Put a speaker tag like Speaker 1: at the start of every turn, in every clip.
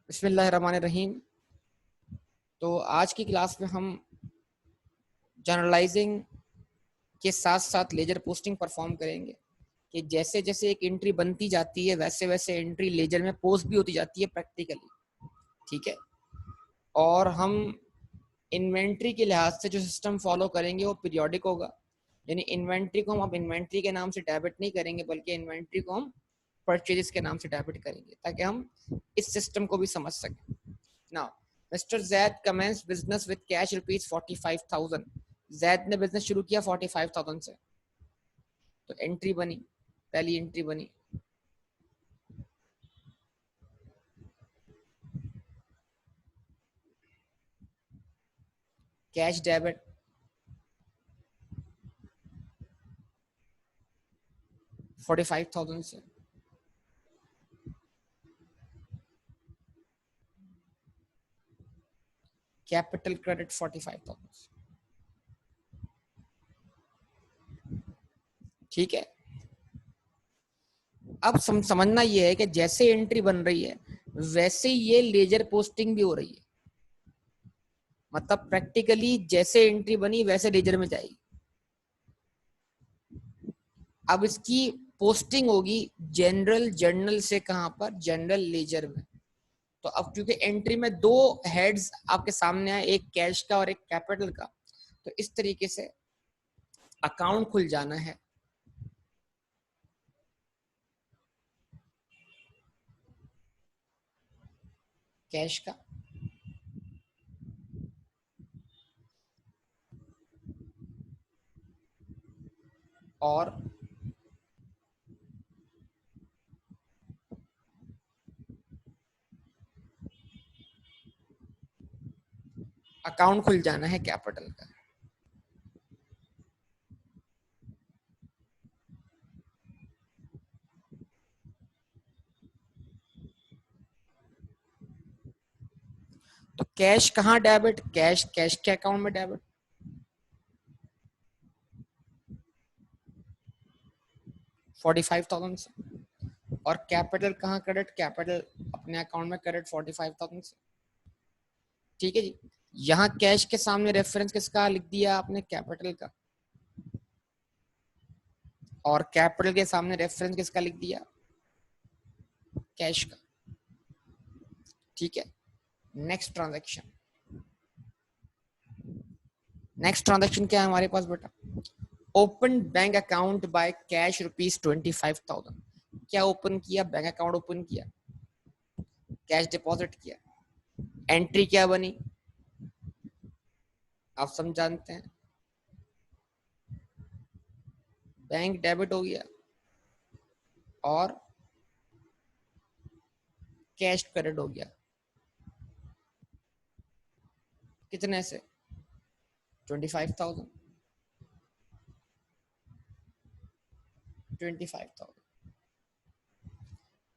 Speaker 1: बिस्मिल्लाहिर्रहमानिर्रहीम। तो आज की क्लास में हम जनरलाइजिंग के साथ साथ लेजर पोस्टिंग परफॉर्म करेंगे कि जैसे जैसे एक एंट्री बनती जाती है वैसे वैसे एंट्री लेजर में पोस्ट भी होती जाती है प्रैक्टिकली। ठीक है। और हम इन्वेंट्री के लिहाज से जो सिस्टम फॉलो करेंगे वो पीरियोडिक होगा, यानी इन्वेंट्री को हम अब इन्वेंट्री के नाम से डेबिट नहीं करेंगे बल्कि इन्वेंट्री को हम परचेजेस के नाम से डेबिट करेंगे ताकि हम इस सिस्टम को भी समझ सकें। Now mister Zaid commences business with cash rupees 45,000। Zaid ने बिजनेस शुरू किया 45,000 से, तो एंट्री बनी, पहली एंट्री बनी। कैश डेबिट 45,000 से, कैपिटल क्रेडिट 45,000। ठीक है। अब समझना ये है कि जैसे एंट्री बन रही है वैसे ये लेजर पोस्टिंग भी हो रही है, मतलब प्रैक्टिकली जैसे एंट्री बनी वैसे लेजर में जाएगी। अब इसकी पोस्टिंग होगी जनरल जर्नल से, कहां पर? जनरल लेजर में। तो अब क्योंकि एंट्री में दो हेड्स आपके सामने आए, एक कैश का और एक कैपिटल का, तो इस तरीके से अकाउंट खुल जाना है। कैश का और अकाउंट खुल जाना है कैपिटल का। तो कैश कहां डेबिट? कैश कैश के अकाउंट में डेबिट। 45,000 से। और कैपिटल कहां क्रेडिट? कैपिटल अपने अकाउंट में क्रेडिट 45,000 से। ठीक है जी। यहाँ कैश के सामने रेफरेंस किसका लिख दिया आपने? कैपिटल का। और कैपिटल के सामने रेफरेंस किसका लिख दिया? कैश का। ठीक है। नेक्स्ट ट्रांजैक्शन, नेक्स्ट ट्रांजैक्शन क्या है हमारे पास बेटा? Open bank account by cash rupees 25,000। क्या ओपन किया? बैंक अकाउंट ओपन किया, कैश डिपॉजिट किया। एंट्री क्या बनी आप सब जानते हैं, बैंक डेबिट हो गया और कैश क्रेडिट हो गया। कितने से? 25,000। 25,000।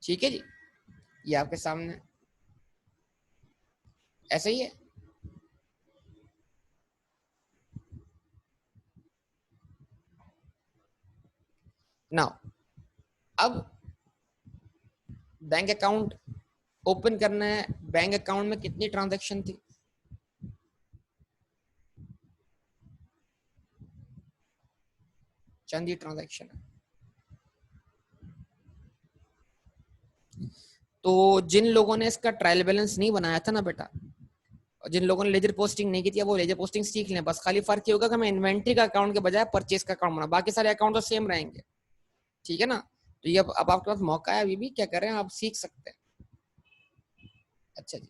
Speaker 1: ठीक है जी। ये आपके सामने ऐसा ही है। नाउ अब बैंक अकाउंट ओपन करना है। बैंक अकाउंट में कितनी ट्रांजैक्शन थी? चंद ही ट्रांजैक्शन है। तो जिन लोगों ने इसका ट्रायल बैलेंस नहीं बनाया था ना बेटा, जिन लोगों ने लेजर पोस्टिंग नहीं की थी, वो लेजर पोस्टिंग सीख लें। बस खाली फर्क ये होगा कि हमें इन्वेंट्री का अकाउंट के बजाय परचेज का अकाउंट बना, बाकी सारे अकाउंट तो सेम रहेंगे। ठीक है ना? तो ये अब आपके पास मौका है, अभी भी क्या कर रहे हैं आप, सीख सकते हैं। अच्छा जी।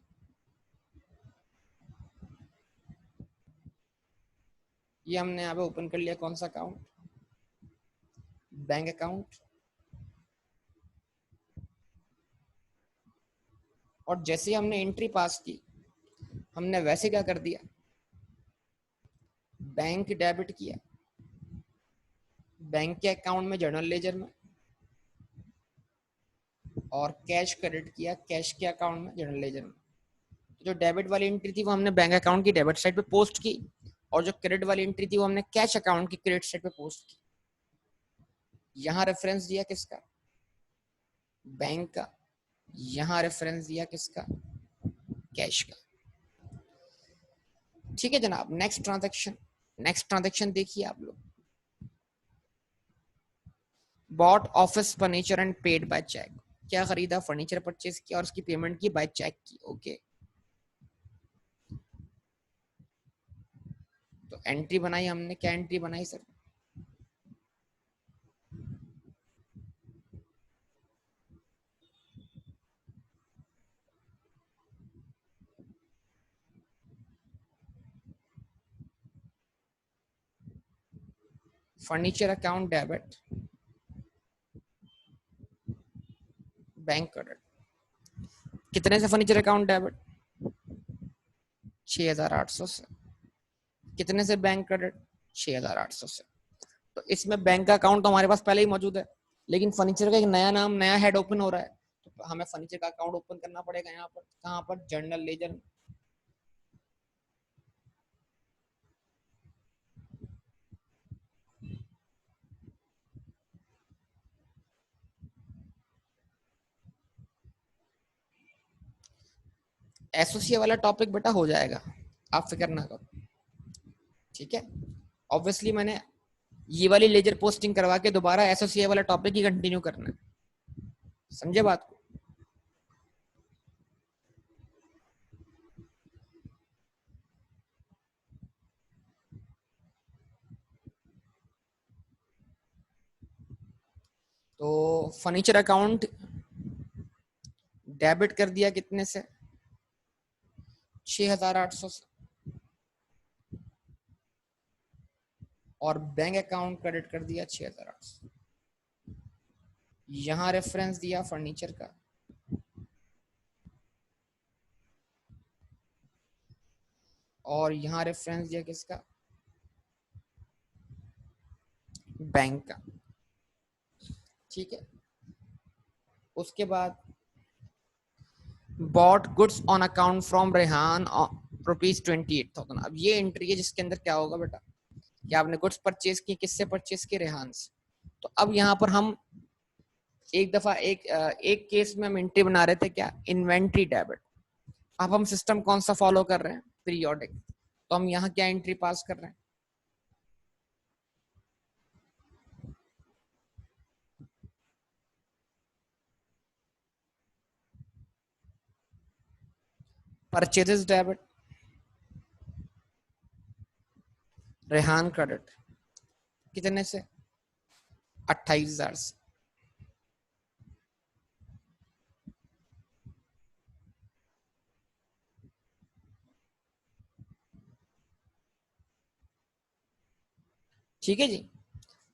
Speaker 1: ये हमने यहाँ पे ओपन कर लिया, कौन सा अकाउंट? Bank account. और जैसे ही हमने एंट्री पास की, हमने वैसे क्या कर दिया? बैंक डेबिट किया, बैंक के अकाउंट में जर्नल लेजर में, और कैश क्रेडिट किया कैश के अकाउंट में जर्नल लेजर में। तो जो डेबिट वाली एंट्री थी वो हमने बैंक अकाउंट की डेबिट साइड पे पोस्ट की, और जो क्रेडिट वाली एंट्री थी वो हमने कैश अकाउंट की क्रेडिट साइड पे पोस्ट की। यहाँ रेफरेंस दिया किसका? बैंक का। यहाँ रेफरेंस दिया किसका? कैश का। ठीक है जनाब, नेक्स्ट ट्रांजेक्शन देखिए आप लोग। Bought office furniture and paid by cheque, क्या खरीदा, फर्नीचर परचेज किया और उसकी पेमेंट की बाय चेक की। ओके, तो एंट्री बनाई हमने, क्या एंट्री बनाई sir? Furniture account debit, bank credit. कितने से फर्नीचर अकाउंट डेबिट? 6,800 से। कितने से बैंक क्रेडिट? 6,800 से। तो इसमें बैंक का अकाउंट तो हमारे पास पहले ही मौजूद है, लेकिन फर्नीचर का एक नया नाम, नया हेड ओपन हो रहा है, तो हमें फर्नीचर का अकाउंट ओपन करना पड़ेगा यहाँ पर। कहाँ पर? Journal ledger. एसोसिएट वाला टॉपिक बेटा हो जाएगा, आप फिक्र ना करो। ठीक है, ऑब्वियसली मैंने ये वाली लेजर पोस्टिंग करवा के दोबारा एसोसिएट वाला टॉपिक ही कंटिन्यू करना है, समझे बात को? तो फर्नीचर अकाउंट डेबिट कर दिया कितने से? 6,800 से। और बैंक अकाउंट क्रेडिट कर दिया 6,800। यहां रेफरेंस दिया फर्नीचर का, और यहां रेफरेंस दिया किसका? बैंक का। ठीक है, उसके बाद bought goods on account from Rehan ₹28,000। अब ये एंट्री है जिसके अंदर क्या होगा बेटा, कि आपने गुड्स परचेज की, किससे परचेज की? रेहान से। तो अब यहाँ पर हम एक दफा एक केस में हम एंट्री बना रहे थे, क्या? Inventory debit. अब हम सिस्टम कौन सा फॉलो कर रहे हैं? पीरियोडिक। तो हम यहाँ क्या एंट्री पास कर रहे हैं? Purchases debit, Rehan credit. कितने से? 28,000 से। ठीक है जी।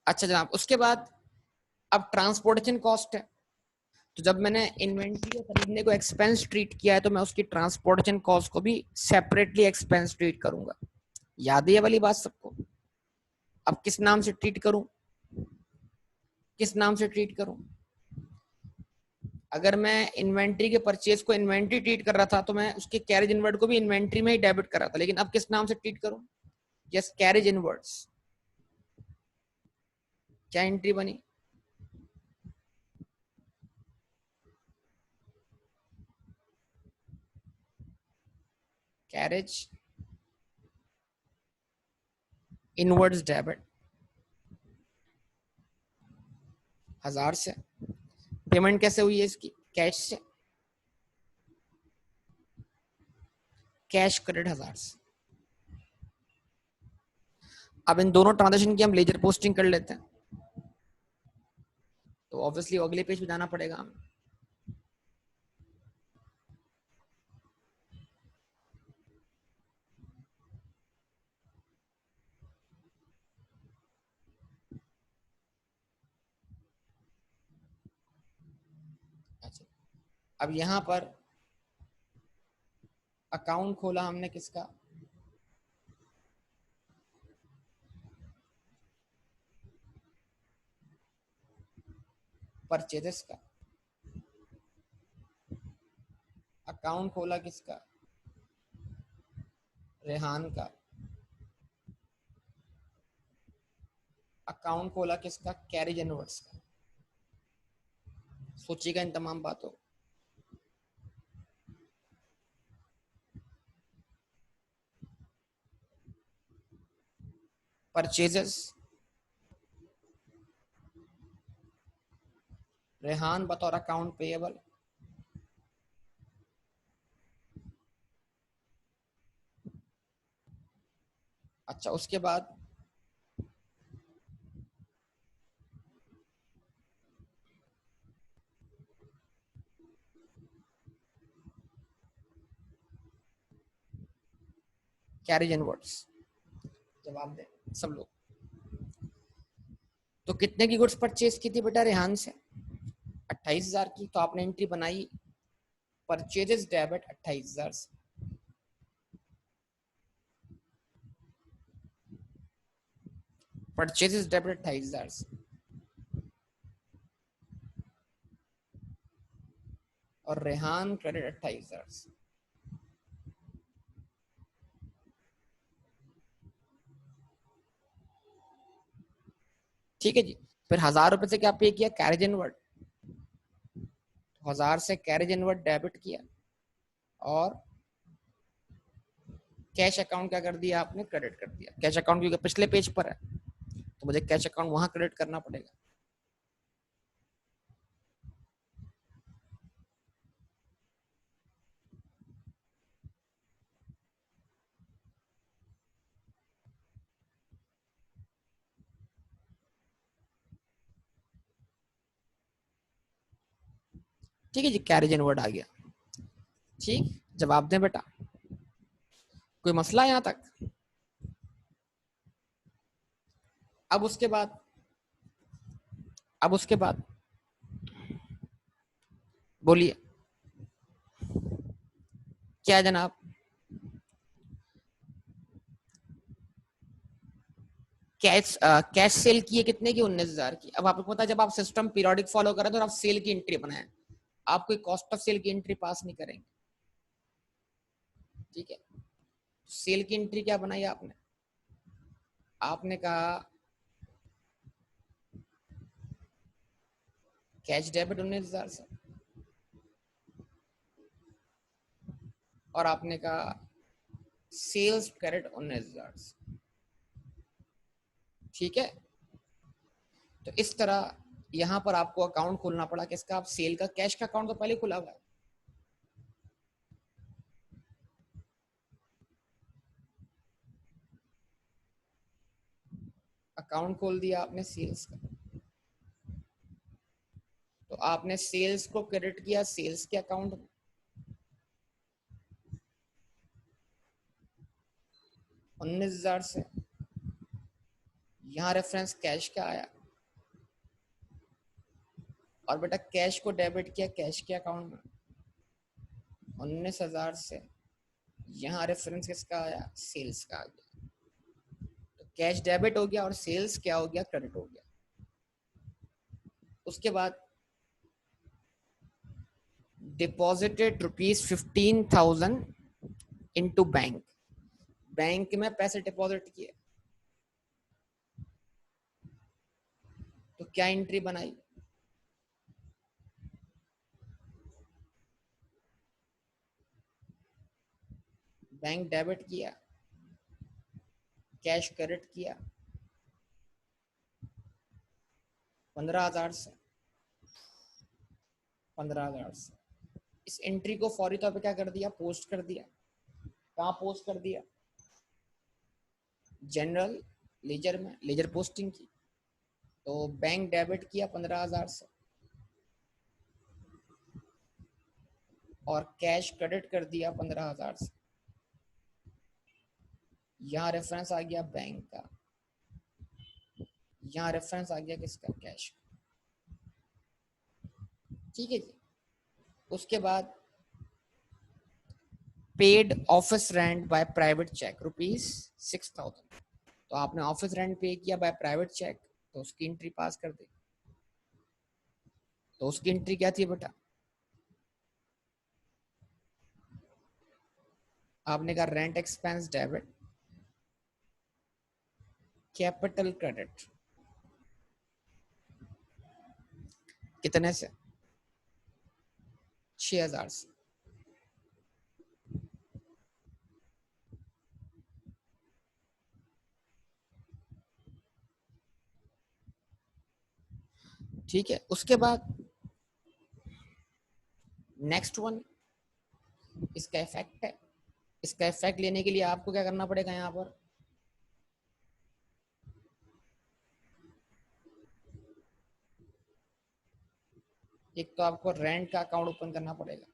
Speaker 1: अच्छा जनाब, उसके बाद अब ट्रांसपोर्टेशन कॉस्ट है। तो जब मैंने इन्वेंट्री को खरीदने को एक्सपेंस ट्रीट किया है, तो मैं उसकी ट्रांसपोर्टेशन कॉस्ट को भी सेपरेटली एक्सपेंस ट्रीट करूंगा। याद है ये वाली बात सबको? अब किस नाम से ट्रीट करूं? किस नाम से ट्रीट करूं? अगर मैं इन्वेंट्री के परचेज को इन्वेंट्री ट्रीट कर रहा था, तो मैं उसके कैरेज इनवर्ड को भी इन्वेंट्री में ही डेबिट कर रहा था, लेकिन अब किस नाम से ट्रीट करूं? Yes, carriage inwards. क्या एंट्री बनी? कैरेज इनवर्ड्स डेबिट 1,000 से। पेमेंट कैसे हुई है इसकी? कैश से। कैश क्रेडिट 1,000 से। अब इन दोनों ट्रांजेक्शन की हम लेजर पोस्टिंग कर लेते हैं, तो ऑब्वियसली अगले पेज पे जाना पड़ेगा हमें। अच्छा, अब यहाँ पर अकाउंट खोला हमने किसका? परचेजेस का। अकाउंट खोला किसका? रेहान का। अकाउंट खोला किसका? कैरेज इनवर्ड्स का। सोचिएगा इन तमाम बातों। परचेजेस, रेहान बतौर अकाउंट पेएबल, अच्छा उसके बाद कैरेज इनवर्ड्स, जवाब दें सब लोग। तो कितने की गुड्स परचेज की थी बेटा रेहान से? 28,000 की। तो आपने एंट्री बनाई परचेजेस डेबिट 28,000 से, परचेजेस डेबिट 28,000 से, और रेहान क्रेडिट 28,000 से। ठीक है जी। फिर 1,000 रुपए से क्या पे किया? Carriage inward. 1,000 से कैरेज इनवर्ड डेबिट किया, और कैश अकाउंट क्या कर दिया आपने? क्रेडिट कर दिया। कैश अकाउंट क्योंकि पिछले पेज पर है तो मुझे कैश अकाउंट वहां क्रेडिट करना पड़ेगा। ठीक है जी, कैरेज इनवर्ड आ गया। ठीक, जवाब दें बेटा। कोई मसला यहां तक? अब उसके बाद, अब उसके बाद बोलिए क्या है जनाब? कैश कैश सेल की है कितने की? 19,000 की। अब आपको पता है जब आप सिस्टम पीरियोडिक फॉलो करें तो आप सेल की एंट्री बनाए, आप कोई कॉस्ट ऑफ सेल की एंट्री पास नहीं करेंगे। ठीक है, सेल की एंट्री क्या बनाई आपने? आपने कहा कैश डेबिट 19,000 से, और आपने कहा सेल्स क्रेडिट 19,000 से। ठीक है, तो इस तरह यहां पर आपको अकाउंट खोलना पड़ा किसका? आप सेल का। कैश का अकाउंट तो पहले खुला हुआ है, अकाउंट खोल दिया आपने सेल्स का। तो आपने सेल्स को क्रेडिट किया सेल्स के अकाउंट में, 19,000 से। यहाँ रेफरेंस कैश का आया, और बेटा कैश को डेबिट किया कैश के अकाउंट में 19,000 से। यहाँ रेफरेंस किसका आया? सेल्स का आ गया। तो कैश डेबिट हो गया और सेल्स क्या हो गया? क्रेडिट हो गया। उसके बाद डिपॉजिटेड ₹15,000 इनटू बैंक, बैंक में पैसे डिपॉजिट किए। तो क्या एंट्री बनाई? बैंक डेबिट किया, कैश क्रेडिट किया 15,000 से, 15,000 से। इस एंट्री को फौरी तौर पे क्या कर दिया? पोस्ट कर दिया। कहाँ पोस्ट कर दिया? जनरल लेजर में, लेजर पोस्टिंग की। तो बैंक डेबिट किया 15,000 से, और कैश क्रेडिट कर दिया 15,000 से। यहाँ रेफरेंस आ गया बैंक का, यहाँ रेफरेंस आ गया किसका? कैश। ठीक है जी। उसके बाद paid office rent by private cheque ₹6,000। तो आपने ऑफिस रेंट पे किया बाय प्राइवेट चेक, तो उसकी एंट्री पास कर दी। तो उसकी एंट्री क्या थी बेटा? आपने कहा rent expense debit capital credit, कितने से? 6,000 से। ठीक है, उसके बाद नेक्स्ट वन इसका इफेक्ट है। इसका इफेक्ट लेने के लिए आपको क्या करना पड़ेगा, यहाँ पर एक तो आपको रेंट का अकाउंट ओपन करना पड़ेगा,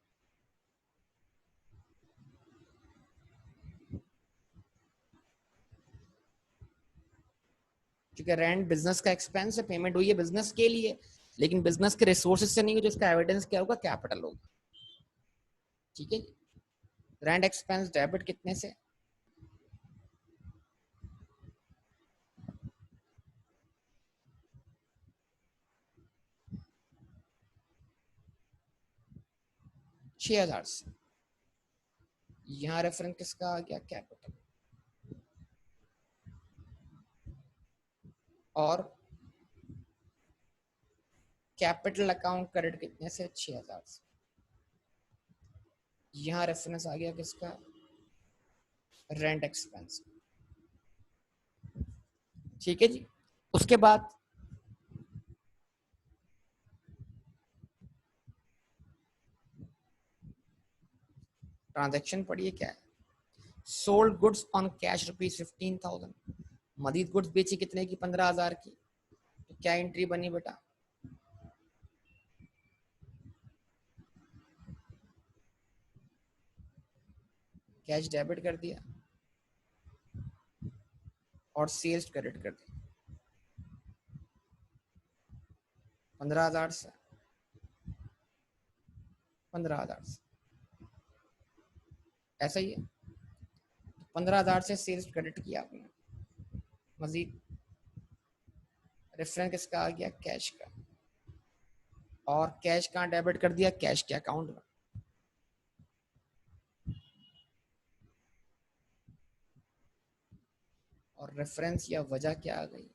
Speaker 1: क्योंकि रेंट बिजनेस का एक्सपेंस है, पेमेंट हुई है बिजनेस के लिए, लेकिन बिजनेस के रिसोर्सेज से नहीं हुई, तो इसका एविडेंस क्या होगा, कैपिटल होगा। ठीक है, रेंट एक्सपेंस डेबिट कितने से, 6,000 से। यहाँ रेफरेंस किसका आ गया, कैपिटल। और कैपिटल अकाउंट क्रेडिट कितने से, 6,000 से। यहाँ रेफरेंस आ गया किसका, रेंट एक्सपेंस। ठीक है जी, उसके बाद ट्रांजैक्शन पढ़िए क्या है, sold goods on cash ₹15,000, Majeed goods बेची कितने की, 15,000 की। तो क्या एंट्री बनी बेटा, कैश डेबिट कर दिया और सेल्स क्रेडिट कर दिया, 15,000 से, 15,000 से, ऐसा ही है। 15,000 से सेल्स क्रेडिट किया आपने, मजीद रेफरेंस किसका आ गया, कैश का। और कैश कहाँ डेबिट कर दिया, कैश के अकाउंट में। और रेफरेंस या वजह क्या आ गई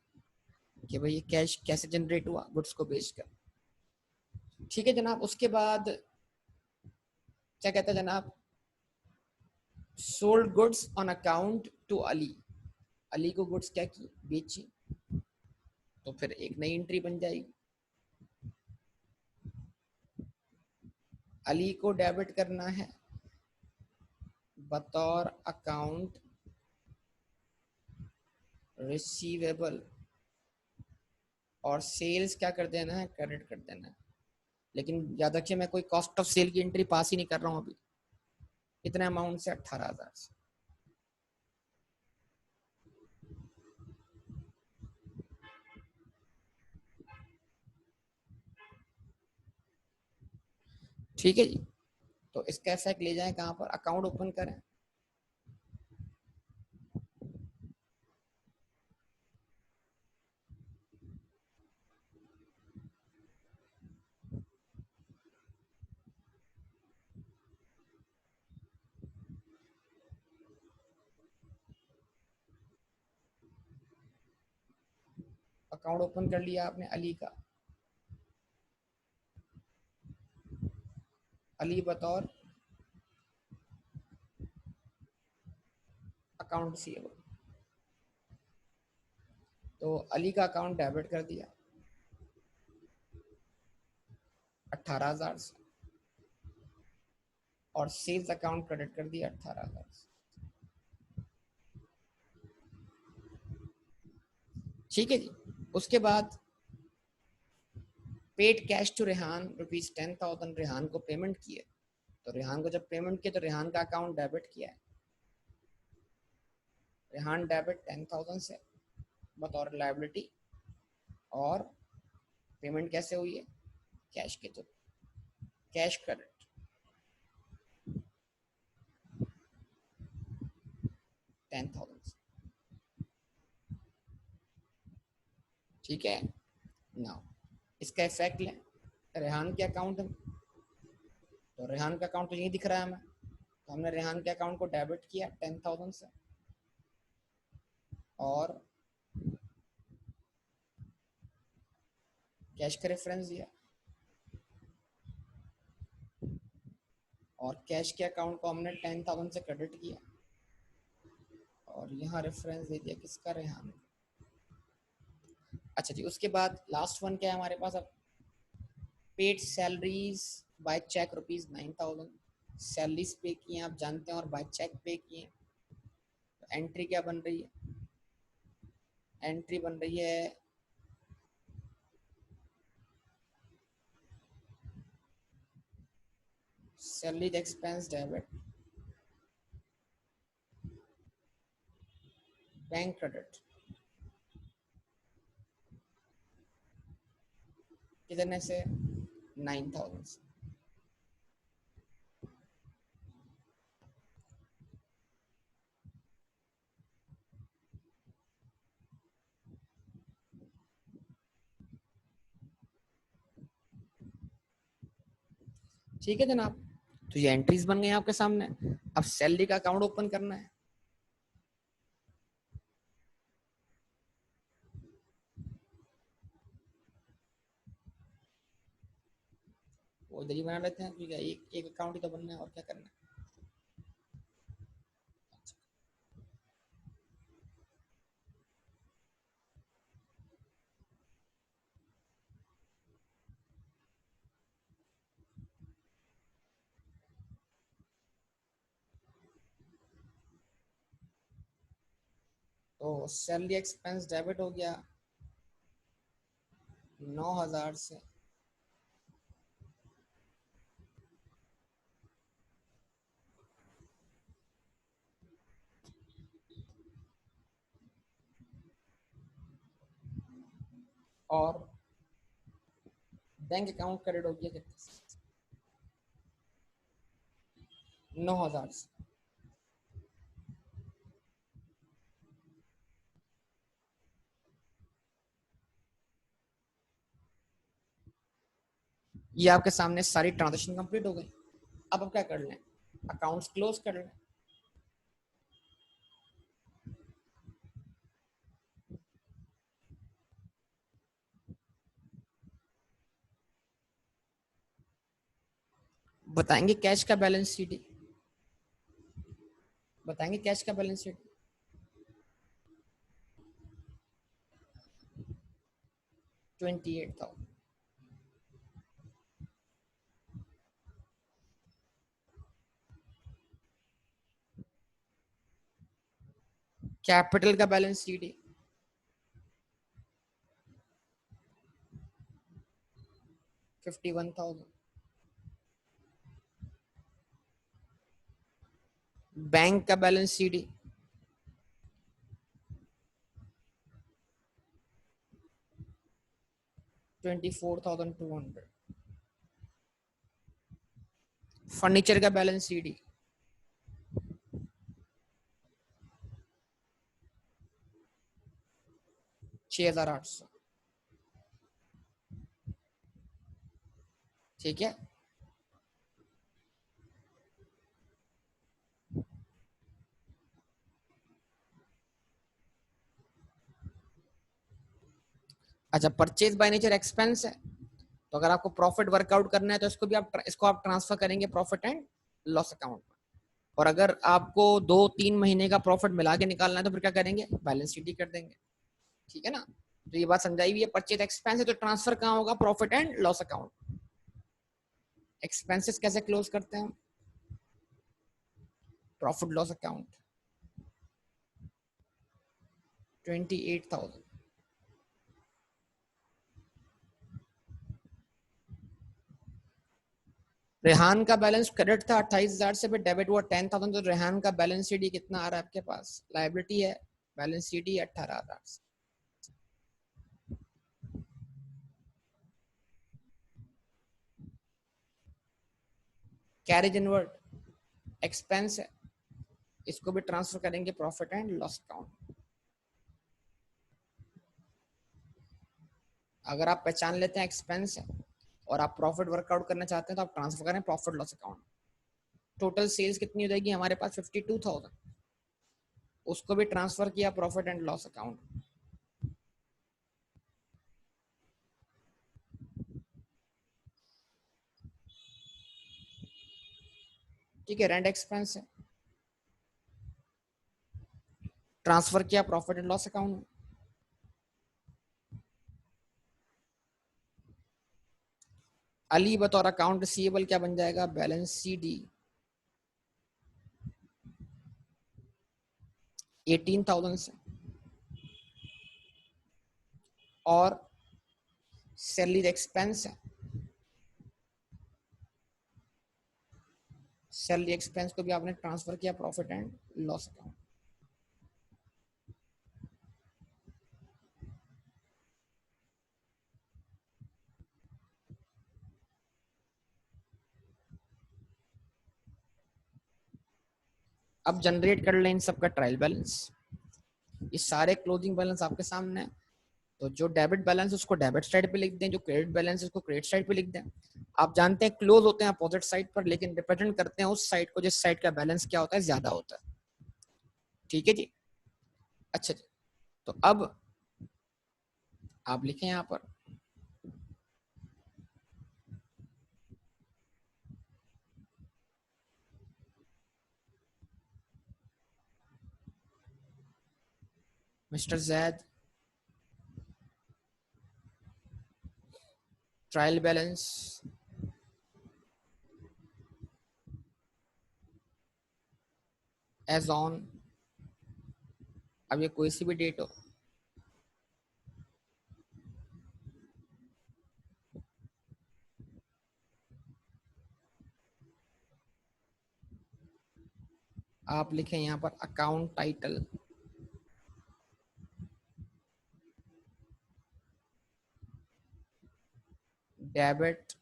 Speaker 1: कि भाई ये कैश कैसे जनरेट हुआ, गुड्स को बेचकर। ठीक है जनाब, उसके बाद क्या कहता है जनाब, sold goods on account to Ali, Ali को गुड्स क्या की, बेची, तो फिर एक नई एंट्री बन जाएगी। अली को डेबिट करना है बतौर अकाउंट रिसीवेबल, और सेल्स क्या कर देना है, क्रेडिट कर देना है। लेकिन याद रखिए मैं कोई कॉस्ट ऑफ सेल की एंट्री पास ही नहीं कर रहा हूँ अभी। कितने अमाउंट से, 18,000 से। ठीक है जी, तो इसका इफेक्ट ले जाएं कहाँ पर, अकाउंट ओपन करें, अकाउंट ओपन कर लिया आपने अली का, अली बतौर अकाउंट रिसीवेबल, तो अली का अकाउंट डेबिट कर दिया 18,000 से, और सेल्स अकाउंट क्रेडिट कर दिया 18,000 से। ठीक है जी, उसके बाद paid cash to Rehan ₹10,000, Rehan को पेमेंट किए। तो रेहान को जब पेमेंट किया तो रेहान का अकाउंट डेबिट किया है, रेहान डेबिट 10,000 से बतौर लाइबिलिटी, और पेमेंट कैसे हुई है, कैश के थ्रू, कैश क्रेडिट 10,000 से। ठीक है, नाउ इसका इफेक्ट लें, रेहान के अकाउंट में, तो रेहान का अकाउंट तो यही दिख रहा है हमें, तो हमने रेहान के अकाउंट को डेबिट किया 10,000 से, और कैश का रेफरेंस दिया, और कैश के अकाउंट को हमने 10,000 से क्रेडिट किया, और यहाँ रेफरेंस दे दिया किसका, रेहान। अच्छा जी, उसके बाद लास्ट वन क्या है हमारे पास अब, paid salaries by cheque ₹9,000, salaries pay किए आप जानते हैं, और बाय चेक पे किए। तो एंट्री क्या बन रही है? एंट्री बन रही है salary expense debit, bank credit, कितने से? 9,000 से। ठीक है जनाब, तो ये एंट्रीज बन गई आपके सामने। अब सैलरी का अकाउंट ओपन करना है। वो इधर ही बना लेते हैं, ठीक है, एक एक अकाउंट ही तो बनना है, और क्या करना है। तो सैलरी एक्सपेंस डेबिट हो गया 9,000 से। और बैंक अकाउंट क्रेडिट हो गया कितने से? 9,000 से। ये आपके सामने सारी ट्रांजेक्शन कंप्लीट हो गई। अब क्या कर लें? अकाउंट्स क्लोज कर लें। बताएंगे कैश का बैलेंस शीट, बताएंगे कैश का बैलेंस शीट। 28,000। कैपिटल का बैलेंस शीट 51,000। बैंक का बैलेंस शीट 24,200। फर्नीचर का बैलेंस शीट 6,800। ठीक है। अच्छा, परचेज बाय नेचर एक्सपेंस है, तो अगर आपको प्रॉफिट वर्कआउट करना है तो इसको आप ट्रांसफर करेंगे प्रॉफिट एंड लॉस अकाउंट में। और अगर आपको 2-3 महीने का प्रॉफिट मिला के निकालना है तो फिर क्या करेंगे? बैलेंस शीट ही कर देंगे। ठीक है ना? तो ये बात समझाई हुई है। परचेज एक्सपेंस है तो ट्रांसफर कहाँ होगा? Profit and loss account. Expenses कैसे क्लोज करते हैं? Profit loss account 28,000। रेहान का बैलेंस क्रेडिट था 28,000 से, फिर डेबिट हुआ 10,000। तो रेहान का बैलेंस शीट कितना आ रहा है आपके पास? लाइबिलिटी है, बैलेंस शीट 18,000 से। कैरेज इनवर्ड एक्सपेंस है, इसको भी ट्रांसफर करेंगे प्रॉफिट एंड लॉस अकाउंट। अगर आप पहचान लेते हैं एक्सपेंस है और आप प्रॉफिट वर्कआउट करना चाहते हैं तो आप ट्रांसफर करें profit loss account. Total sales कितनी हो जाएगी हमारे पास? 52,000, उसको भी ट्रांसफर किया प्रॉफिट एंड लॉस अकाउंट। ठीक है, रेंट एक्सपेंस है, ट्रांसफर किया profit and loss account. Ali बतौर अकाउंट रिसीवेबल क्या बन जाएगा, बैलेंस सी डी 18,000 से, और सैलरी एक्सपेंस है, सैलरी एक्सपेंस को भी आपने ट्रांसफर किया प्रॉफिट एंड लॉस अकाउंट। अब जनरेट कर लें इन सबका ट्रायल बैलेंस। ये सारे क्लोजिंग बैलेंस आपके सामने है, तो जो डेबिट बैलेंस है उसको डेबिट साइड पे लिख दें, जो क्रेडिट बैलेंस है उसको क्रेडिट साइड पे लिख दें। आप जानते हैं क्लोज होते हैं अपोजिट साइड पर, लेकिन रिप्रेजेंट करते हैं उस साइड को जिस साइड का बैलेंस क्या होता है, ज्यादा होता है। ठीक है जी। अच्छा जी, तो अब आप लिखें यहाँ पर mister Zaid trial balance as on, अब ये कोई सी भी डेट हो, आप लिखें यहाँ पर अकाउंट टाइटल डेबिट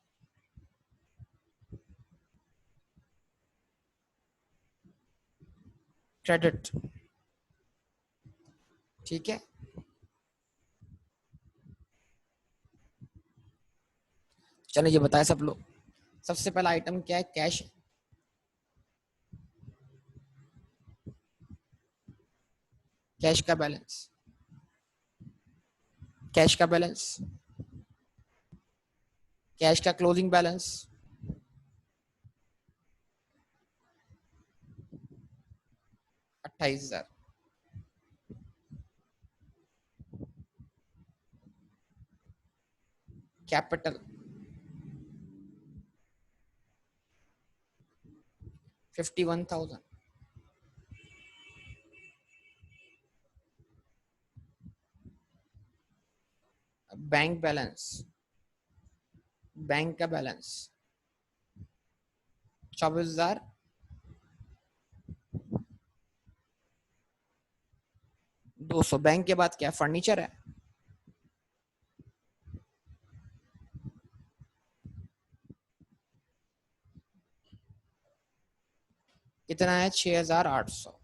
Speaker 1: क्रेडिट। ठीक है, चलो ये बताए सब लोग। सबसे पहला आइटम क्या है, कैश। कैश का बैलेंस, कैश का बैलेंस, कैश का closing balance 28,000। Capital 51,000। Bank balance, bank का बैलेंस 24,200। बैंक के बाद क्या, फर्नीचर है, कितना है, 6,800।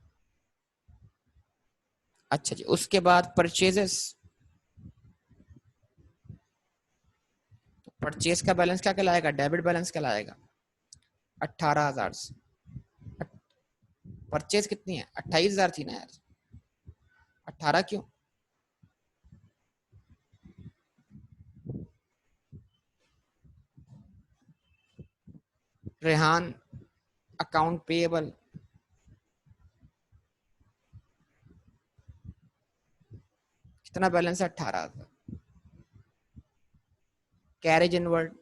Speaker 1: अच्छा जी, उसके बाद परचेजेस, तो परचेज का बैलेंस क्या कहलाएगा, डेबिट बैलेंस कहलाएगा 18,000 से। परचेज कितनी है, 28,000 थी ना यार, 18 क्यों, रेहान अकाउंट पेएबल कितना बैलेंस है, 18,000। कैरेज इनवर्ड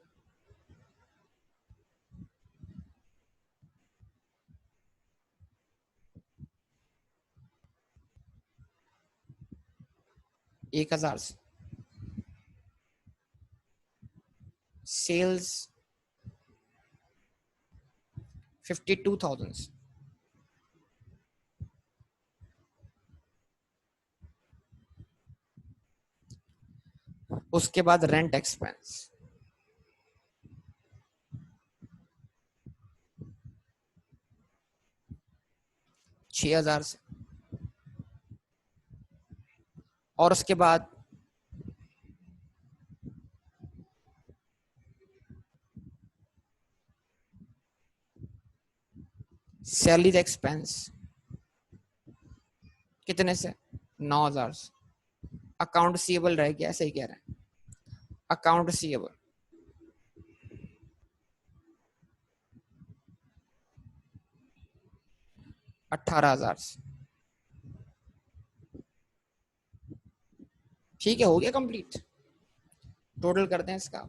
Speaker 1: 1,000 से। सेल्स 52,000 से। उसके बाद रेंट एक्सपेंस 6,000 से, और उसके बाद सैलरी एक्सपेंस कितने से, 9,000 से। अकाउंट रिसीवेबल रह गया, सही कह रहे हैं, अकाउंट रिसीवेबल 18,000 से। ठीक है, हो गया कंप्लीट। टोटल करते हैं इसका,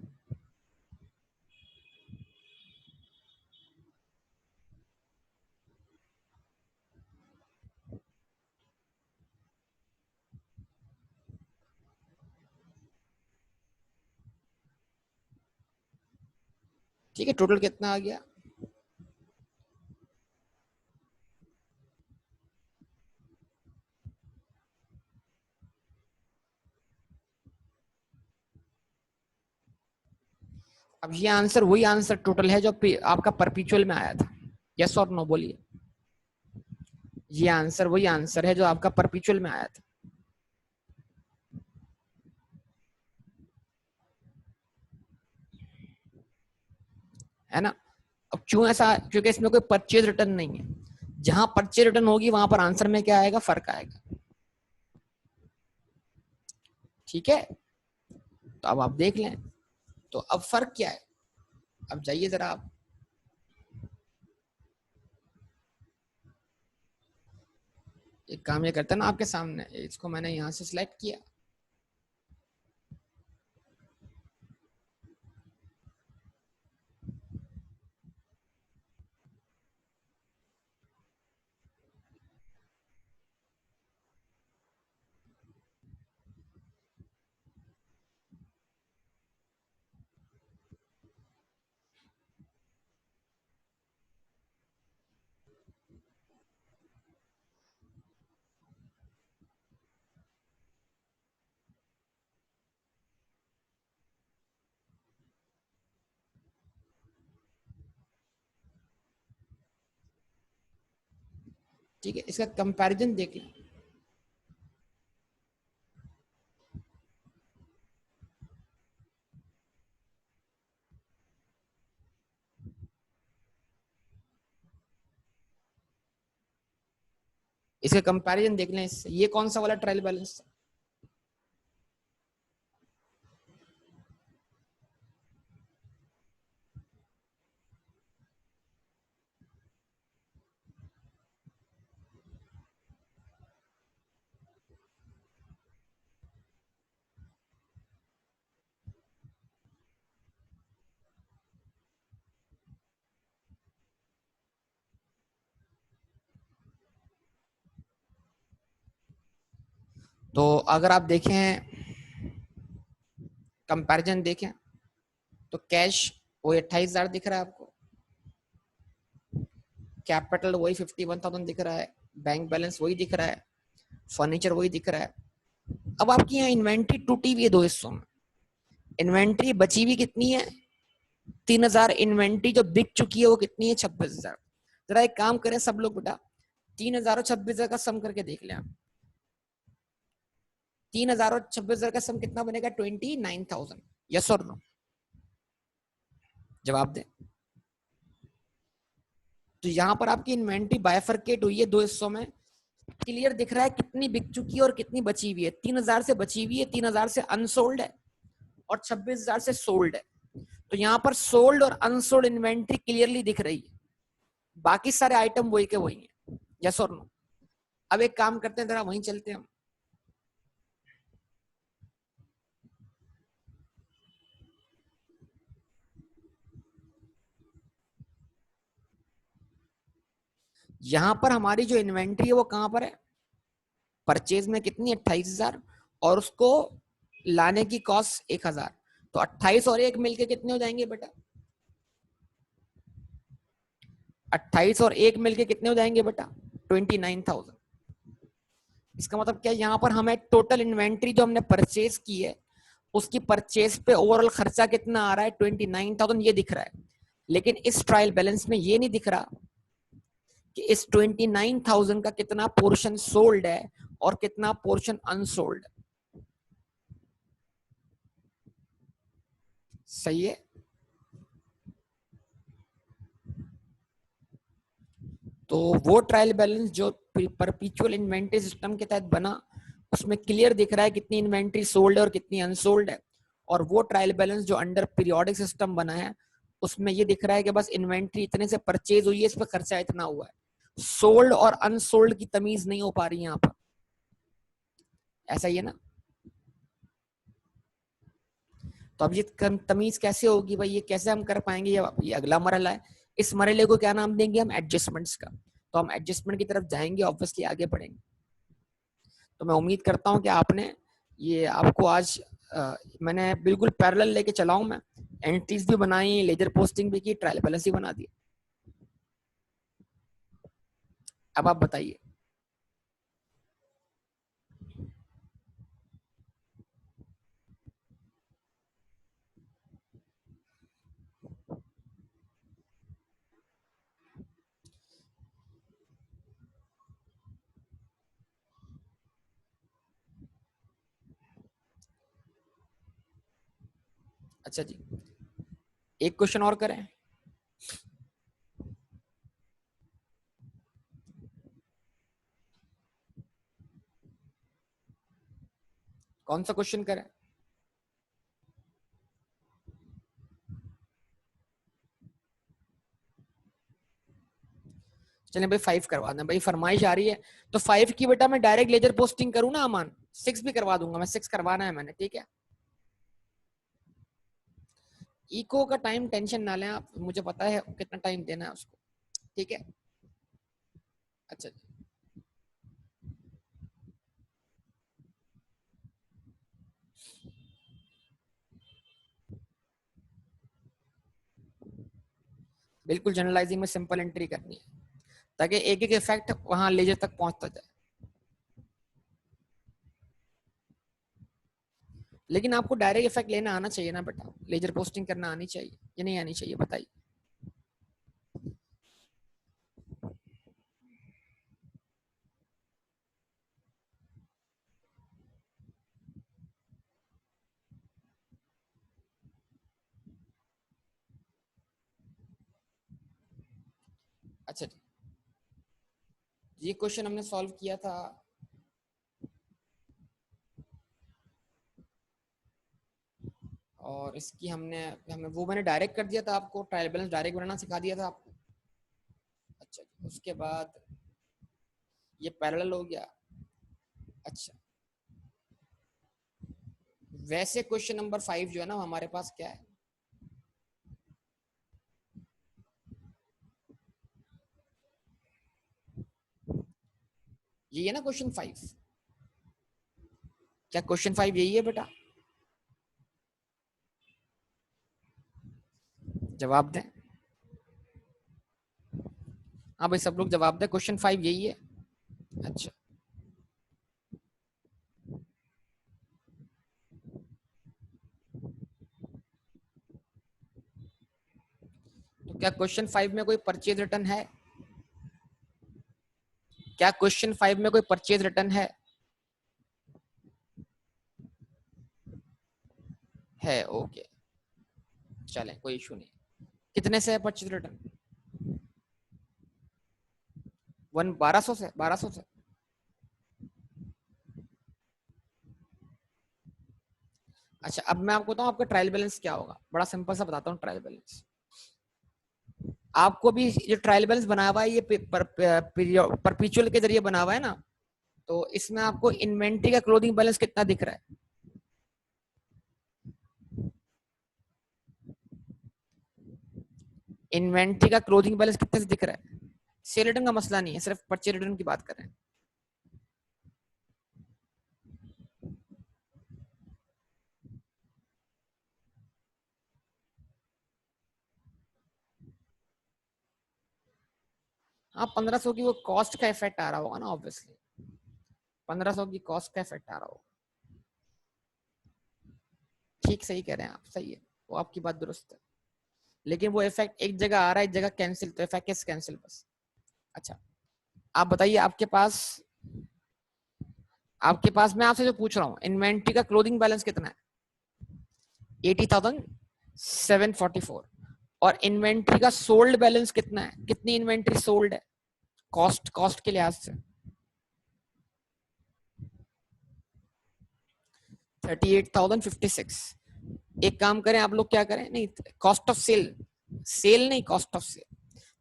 Speaker 1: ठीक है, टोटल कितना आ गया? अब ये आंसर वही आंसर टोटल है जो आपका परपिचुअल में आया था, यस और नो बोलिए। ये आंसर वही आंसर है जो आपका परपिचुअल में आया था, है ना। अब क्यों ऐसा? क्योंकि इसमें कोई परचेज रिटर्न नहीं है। जहां परचेज रिटर्न होगी वहां पर आंसर में क्या आएगा? फर्क आएगा। ठीक है, तो अब आप देख लें, तो अब फर्क क्या है? अब जाइए जरा आप, एक काम ये करते हैं ना, आपके सामने इसको मैंने यहां से सिलेक्ट किया, ठीक है, इसका कंपैरिजन देख लें। इसका कंपैरिजन देख लें इससे, ये कौन सा वाला ट्रायल बैलेंस? तो अगर आप देखें, कंपैरिजन देखें, तो कैश वही 28,000 दिख रहा है आपको, कैपिटल वही 51,000 दिख रहा है, बैंक बैलेंस वही दिख रहा है, फर्नीचर वही दिख रहा है। अब आपकी यहाँ इन्वेंट्री टूटी हुई है दो हिस्सों में। इन्वेंट्री बची हुई कितनी है? 3,000। इन्वेंट्री जो बिक चुकी है वो कितनी है? 26,000। जरा एक काम करें सब लोग बेटा, 3,000 और 26,000 का सम करके देख लें आप। 3,000 और 26,000 का सम कितना बनेगा? 29,000। यस और नो? जवाब दें। तो यहाँ पर आपकी इन्वेंट्री बायफरकेट हुई है दो हिस्सों में। क्लियर दिख रहा है कितनी बिक चुकी है और कितनी बची हुई है। 3,000 से बची हुई है, 3,000 से अनसोल्ड है, और 26,000 से सोल्ड है। तो यहाँ पर सोल्ड और अनसोल्ड इन्वेंट्री क्लियरली दिख रही है, बाकी सारे आइटम वही के वही हैं। यस और नो? अब एक काम करते हैं, जरा वहीं चलते हैं हम। यहां पर हमारी जो इन्वेंट्री है वो कहां पर है? परचेज में कितनी? 28,000, और उसको लाने की कॉस्ट 1,000। तो 28 और 1 मिलके कितने हो जाएंगे बेटा? 28 और 1 मिलके कितने हो जाएंगे बेटा? 29,000। इसका मतलब क्या? यहाँ पर हमें टोटल इन्वेंट्री जो हमने परचेज की है उसकी परचेज पे ओवरऑल खर्चा कितना आ रहा है? 29,000 ये दिख रहा है। लेकिन इस ट्रायल बैलेंस में ये नहीं दिख रहा कि इस 29,000 का कितना पोर्शन सोल्ड है और कितना पोर्शन अनसोल्ड। सही है? तो वो ट्रायल बैलेंस जो परपिचुअल इन्वेंट्री सिस्टम के तहत बना, उसमें क्लियर दिख रहा है कितनी इन्वेंट्री सोल्ड है और कितनी अनसोल्ड है। और वो ट्रायल बैलेंस जो अंडर पीरियोडिक सिस्टम बना है, उसमें ये दिख रहा है कि बस इन्वेंट्री इतने से परचेज हुई है, इस पर खर्चा इतना हुआ है। सोल्ड और अनसोल्ड की तमीज नहीं हो पा रही यहाँ पर। ऐसा ही है ना? तो अब ये तमीज कैसे होगी भाई? ये कैसे हम कर पाएंगे? ये अगला मरहला है। इस मरहले को क्या नाम देंगे हम? एडजस्टमेंट्स का। तो हम एडजस्टमेंट की तरफ जाएंगे, ऑब्वियसली आगे बढ़ेंगे। तो मैं उम्मीद करता हूं कि आपने ये, आपको आज मैंने बिल्कुल पैरेलल लेके चला हूं मैं, एंट्रीज भी बनाई, लेजर पोस्टिंग भी की, ट्रायल बैलेंस भी बना दिया। अब आप बताइए। अच्छा जी, एक क्वेश्चन और करें। कौन सा क्वेश्चन करें? चलें भाई 5 करवा दें, भाई फरमाइश आ रही है तो 5 की बेटा मैं डायरेक्ट लेजर पोस्टिंग करूँ ना अमान, 6 भी करवा दूंगा मैं, 6 करवाना है मैंने, ठीक है। इको का टाइम टेंशन ना लें आप, मुझे पता है कितना टाइम देना है उसको, ठीक है। अच्छा जी, बिल्कुल जनरलाइजिंग में सिंपल एंट्री करनी है ताकि एक एक इफेक्ट वहां लेजर तक पहुंचता जाए। लेकिन आपको डायरेक्ट इफेक्ट लेना आना चाहिए ना बेटा, लेजर पोस्टिंग करना आनी चाहिए या नहीं आनी चाहिए, बताइए। अच्छा जी, ये क्वेश्चन हमने सॉल्व किया था। और इसकी हमने हमने वो मैंने डायरेक्ट कर दिया था आपको, ट्रायल बैलेंस डायरेक्ट बनाना सिखा दिया था आपको। अच्छा जी, उसके बाद ये पैरेलल हो गया। अच्छा, वैसे क्वेश्चन नंबर 5 जो है ना हमारे पास क्या है, ये है ना क्वेश्चन 5। क्या क्वेश्चन 5 यही है बेटा? जवाब दें। हाँ भाई सब लोग जवाब दें, क्वेश्चन 5 यही है। अच्छा, तो क्या क्वेश्चन 5 में कोई परचेज रिटर्न है? क्या क्वेश्चन 5 में कोई परचेज रिटर्न है? है, ओके, चलें कोई इशू नहीं। कितने से है परचेज रिटर्न? 1200 से, 1200 से। अच्छा, अब मैं आपको बताऊं आपका ट्रायल बैलेंस क्या होगा, बड़ा सिंपल सा बताता हूँ ट्रायल बैलेंस। आपको भी ये ट्रायल बैलेंस बना हुआ है, ये परपीचुअल के जरिए बना हुआ है ना, तो इसमें आपको इन्वेंट्री का क्लोजिंग बैलेंस कितना दिख रहा है? इन्वेंट्री का क्लोजिंग बैलेंस कितने से दिख रहा है? सेल रिटर्न का मसला नहीं है, सिर्फ परचेज रिटर्न की बात कर रहे हैं। हाँ, 1500 की वो कॉस्ट का इफेक्ट आ रहा होगा ना ऑब्वियसली, 1500 की कॉस्ट का इफेक्ट आ रहा होगा। ठीक, सही कह रहे हैं आप, सही है, वो आपकी बात दुरुस्त है। लेकिन वो इफेक्ट एक जगह आ रहा है, एक जगह कैंसिल, तो इफेक्ट कैसे कैंसिल बस। अच्छा, आप बताइए, आपके पास मैं आपसे जो पूछ रहा हूँ, इन्वेंट्री का क्लोजिंग बैलेंस कितना है? 80,744। और इन्वेंट्री का सोल्ड बैलेंस कितना है, कितनी इन्वेंट्री सोल्ड है कॉस्ट के लिहाज से? 38,056। एक काम करें आप लोग, क्या करें, नहीं कॉस्ट ऑफ सेल, सेल नहीं कॉस्ट ऑफ सेल,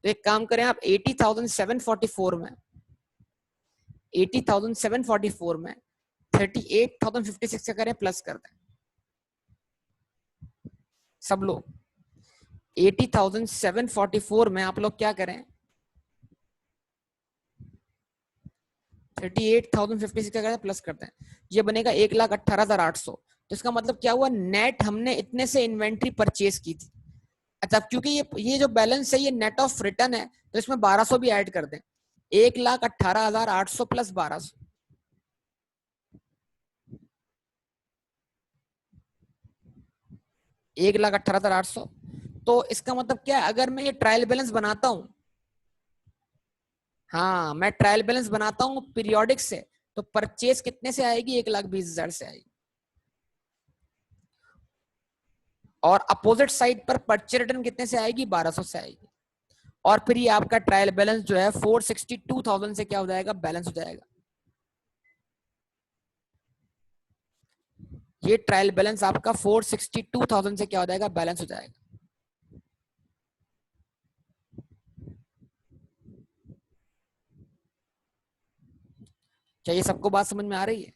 Speaker 1: तो एक काम करें आप 80,744 में, 80,744 में 38,056 का करें प्लस कर दें सब लोग। 80,744 में आप लोग क्या करें, 38,056 का करें प्लस करते हैं, ये बनेगा 1,18,800। तो इसका मतलब क्या हुआ, नेट हमने इतने से इन्वेंट्री परचेज की थी। अच्छा, क्योंकि ये जो बैलेंस है ये नेट ऑफ रिटर्न है, तो इसमें 1200 भी ऐड कर दें, 1,18,800 प्लस 1200, 1,18,800। तो इसका मतलब क्या है, अगर मैं ये ट्रायल बैलेंस बनाता हूं, हाँ मैं ट्रायल बैलेंस बनाता हूँ पीरियोडिक से, तो परचेज कितने से आएगी, 1,20,000 से आएगी। और अपोजिट साइड पर परचेज रिटर्न कितने से आएगी, 1200 से आएगी। और फिर ये आपका ट्रायल बैलेंस जो है 462,000 से क्या हो जाएगा, बैलेंस हो जाएगा। ये ट्रायल बैलेंस आपका 462,000 से क्या हो जाएगा, बैलेंस हो जाएगा। क्या ये सबको बात समझ में आ रही है?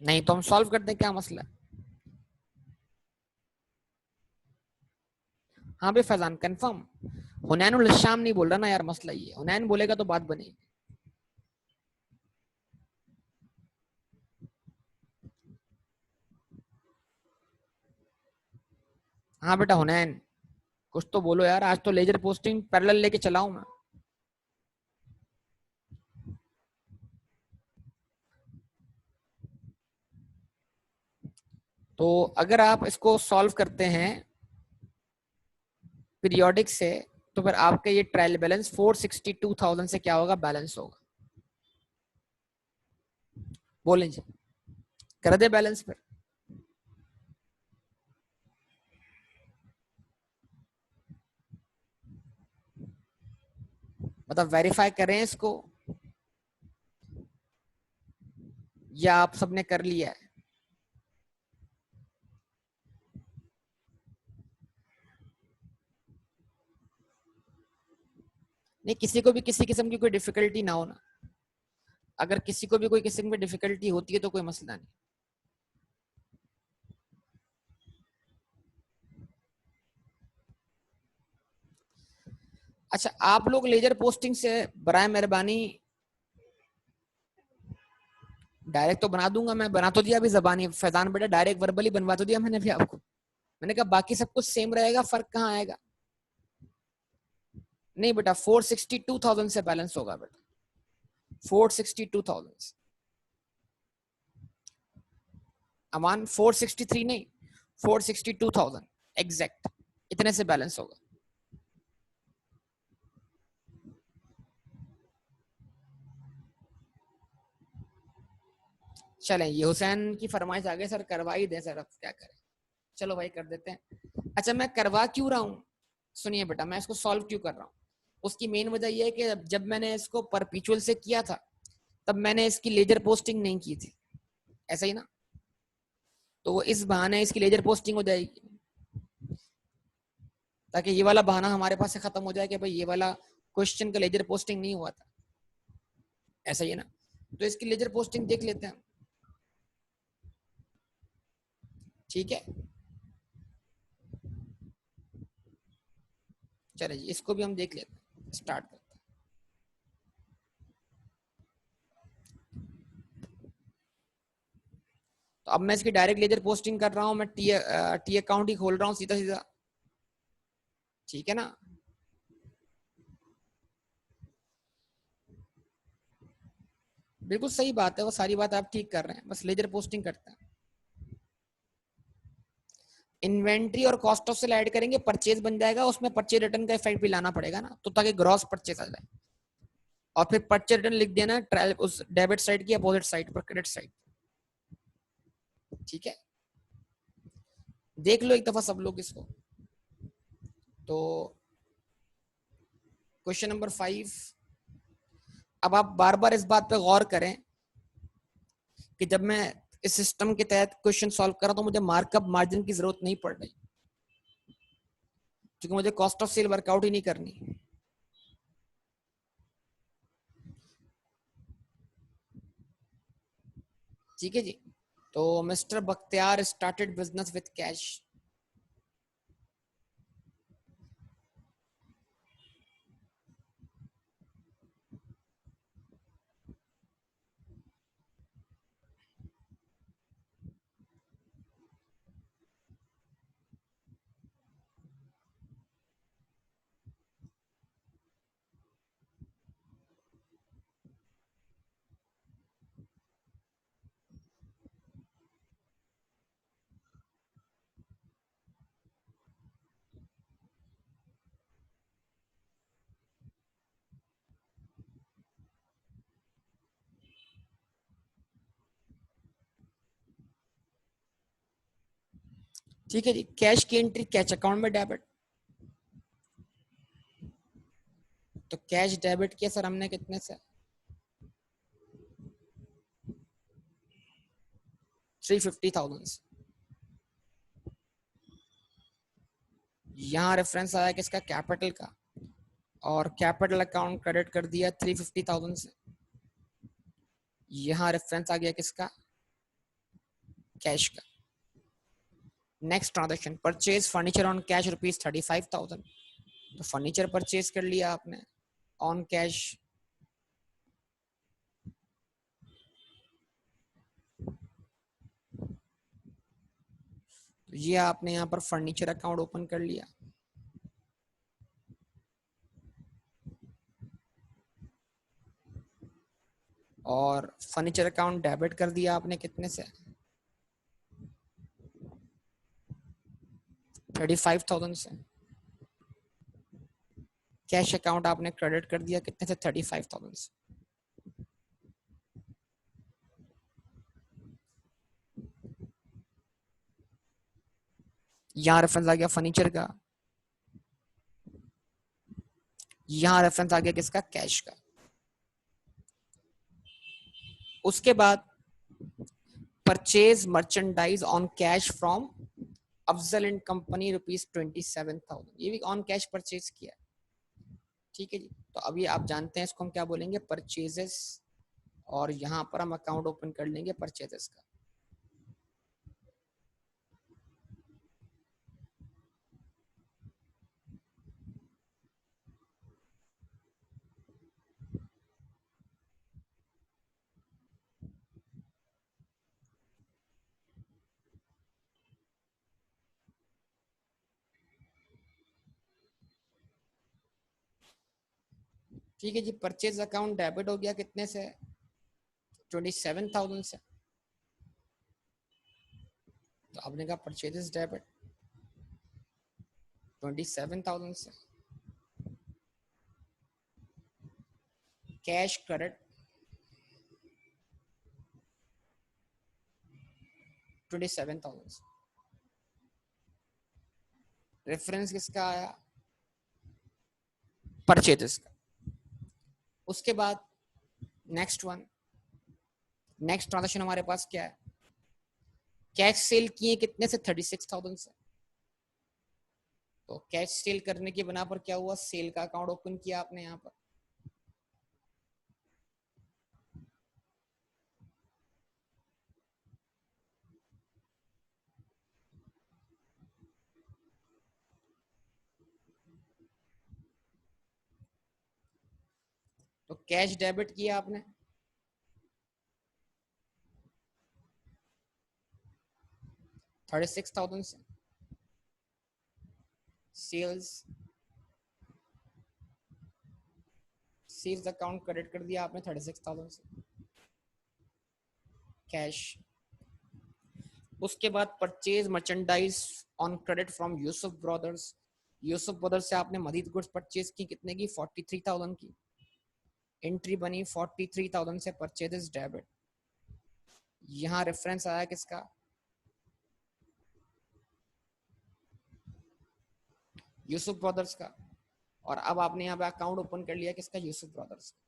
Speaker 1: नहीं तो हम सॉल्व करते हैं, क्या मसला है। हाँ भाई फैजान कंफर्म, हुनैन उल शाम नहीं बोल रहा ना यार, मसला ये हुनैन बोलेगा तो बात बनेगी। हाँ बेटा हुनैन, कुछ तो बोलो यार, आज तो लेजर पोस्टिंग पैरेलल लेके चलाऊं मैं। तो अगर आप इसको सॉल्व करते हैं पीरियोडिक से, तो फिर आपका ये ट्रायल बैलेंस 462,000 से क्या होगा, बैलेंस होगा। बोलें जी, कर दे बैलेंस फिर। मतलब वेरीफाई करें इसको, या आप सबने कर लिया है? नहीं, किसी को भी किसी किस्म की कोई डिफिकल्टी ना हो ना, अगर किसी को भी कोई किस्म की डिफिकल्टी होती है तो कोई मसला नहीं। अच्छा, आप लोग लेजर पोस्टिंग से बराए मेहरबानी, डायरेक्ट तो बना दूंगा मैं, बना तो दिया अभी जबानी फैजान बेटा, डायरेक्ट वर्बली बनवा तो दिया मैंने भी आपको। मैंने कहा बाकी सब कुछ सेम रहेगा, फर्क कहाँ आएगा। नहीं बेटा 462,000 से बैलेंस होगा बेटा, 462,000। अमान 463 नहीं, 462,000 एग्जैक्ट, इतने से बैलेंस होगा। चलें, ये हुसैन की फरमाइश आ गई सर, करवा ही दें सर, अब क्या करें। चलो भाई कर देते हैं। अच्छा मैं करवा क्यों रहा हूँ, सुनिए बेटा, मैं इसको सॉल्व क्यों कर रहा हूँ। उसकी मेन वजह यह है कि जब मैंने इसको परपिचुअल से किया था, तब मैंने इसकी लेजर पोस्टिंग नहीं की थी, ऐसा ही ना। तो वो इस बहाने इसकी लेजर पोस्टिंग हो जाएगी, ताकि ये वाला बहाना हमारे पास से खत्म हो जाए कि भाई ये वाला क्वेश्चन का लेजर पोस्टिंग नहीं हुआ था, ऐसा ही है ना। तो इसकी लेजर पोस्टिंग देख लेते हैं, ठीक है। चलिए इसको भी हम देख लेते हैं, स्टार्ट करते हैं। तो अब मैं इसकी डायरेक्ट लेजर पोस्टिंग कर रहा हूँ, मैं टी अकाउंट ही खोल रहा हूँ सीधा सीधा, ठीक है ना। बिल्कुल सही बात है, वो सारी बात आप ठीक कर रहे हैं, बस लेजर पोस्टिंग करते हैं। इन्वेंट्री और कॉस्ट ऑफ सेल ऐड करेंगे, परचेज बन जाएगा, उसमें परचेज रिटर्न का इफेक्ट भी लाना पड़ेगा ना, तो ताकि ग्रॉस परचेज आ जाए। और फिर परचेज रिटर्न लिख देना ट्रायल उस डेबिट साइड की अपोजिट साइड पर, क्रेडिट साइड, ठीक है। देख लो एक दफा सब लोग इसको। तो क्वेश्चन नंबर 5, अब आप बार बार इस बात पे गौर करें कि जब मैं इस सिस्टम के तहत क्वेश्चन सॉल्व कर रहा हूं तो मुझे मार्कअप मार्जिन की जरूरत नहीं पड़ रही, क्योंकि मुझे कॉस्ट ऑफ सेल वर्कआउट ही नहीं करनी, ठीक है जी। तो mister Bakhtiyar started business with cash. ठीक है जी, कैश की एंट्री कैश अकाउंट में डेबिट, तो कैश डेबिट किया सर हमने कितने से, 350,000 से। यहाँ रेफरेंस आया किसका, कैपिटल का, और कैपिटल अकाउंट क्रेडिट कर दिया 350,000 से। यहाँ रेफरेंस आ गया किसका, कैश का। Next transaction, purchase furniture on cash ₹35,000, तो फर्नीचर परचेज कर लिया आपने ऑन कैश। तो ये आपने यहाँ पर फर्नीचर अकाउंट ओपन कर लिया, और फर्नीचर अकाउंट डेबिट कर दिया आपने कितने से, 35,000 से। कैश अकाउंट आपने क्रेडिट कर दिया कितने से, 35,000 से। यहाँ रेफरेंस आ गया फर्नीचर का, यहाँ रेफरेंस आ गया किसका, कैश का। उसके बाद purchase merchandise on cash from Afzal and company ₹27,000, ये भी ऑन कैश परचेज किया। ठीक है जी, तो अभी आप जानते हैं इसको हम क्या बोलेंगे, परचेजेस, और यहाँ पर हम अकाउंट ओपन कर लेंगे परचेजेस का। ठीक है जी, परचेज अकाउंट डेबिट हो गया कितने से, 27,000 से। तो आपने कहा परचेजेस डेबिट 27,000 से, कैश क्रेडिट 27,000 से। रेफरेंस किसका आया, परचेजेस का। उसके बाद नेक्स्ट वन, नेक्स्ट ट्रांजेक्शन हमारे पास क्या है, कैश सेल किए कितने से, 36,000 से। तो कैश सेल करने की बना पर क्या हुआ, सेल का अकाउंट ओपन किया आपने यहाँ पर। तो कैश डेबिट किया आपने 36,000 से। सेल्स, सेल्स अकाउंट क्रेडिट कर दिया आपने 36,000 से, कैश। उसके बाद purchase merchandise on credit from Yusuf brothers, Yusuf brothers से आपने मजीद गुड्स परचेज की कितने की, 43,000 की। एंट्री बनी 43,000 से, परचेजेस डेबिट। यहाँ रेफरेंस आया किसका, यूसुफ ब्रदर्स का। और अब आपने यहाँ पे अकाउंट ओपन कर लिया किसका, यूसुफ ब्रदर्स का।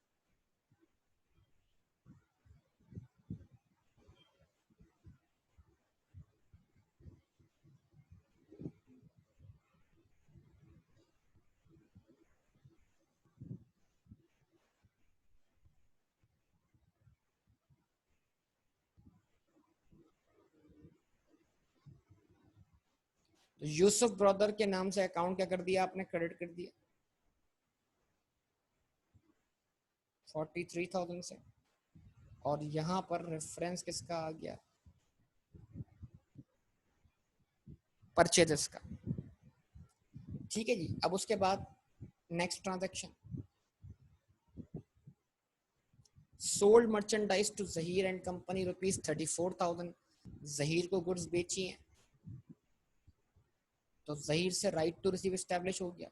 Speaker 1: तो यूसुफ ब्रदर के नाम से अकाउंट क्या कर दिया आपने, क्रेडिट कर दिया 43,000 से। और यहाँ पर रेफरेंस किसका आ गया, परचेजेस का। ठीक है जी, अब उसके बाद next transaction, sold merchandise to Zaheer and company ₹34,000, Zaheer को गुड्स बेची हैं, तो जहीर से राइट टू रिसीव एस्टैब्लिश हो गया।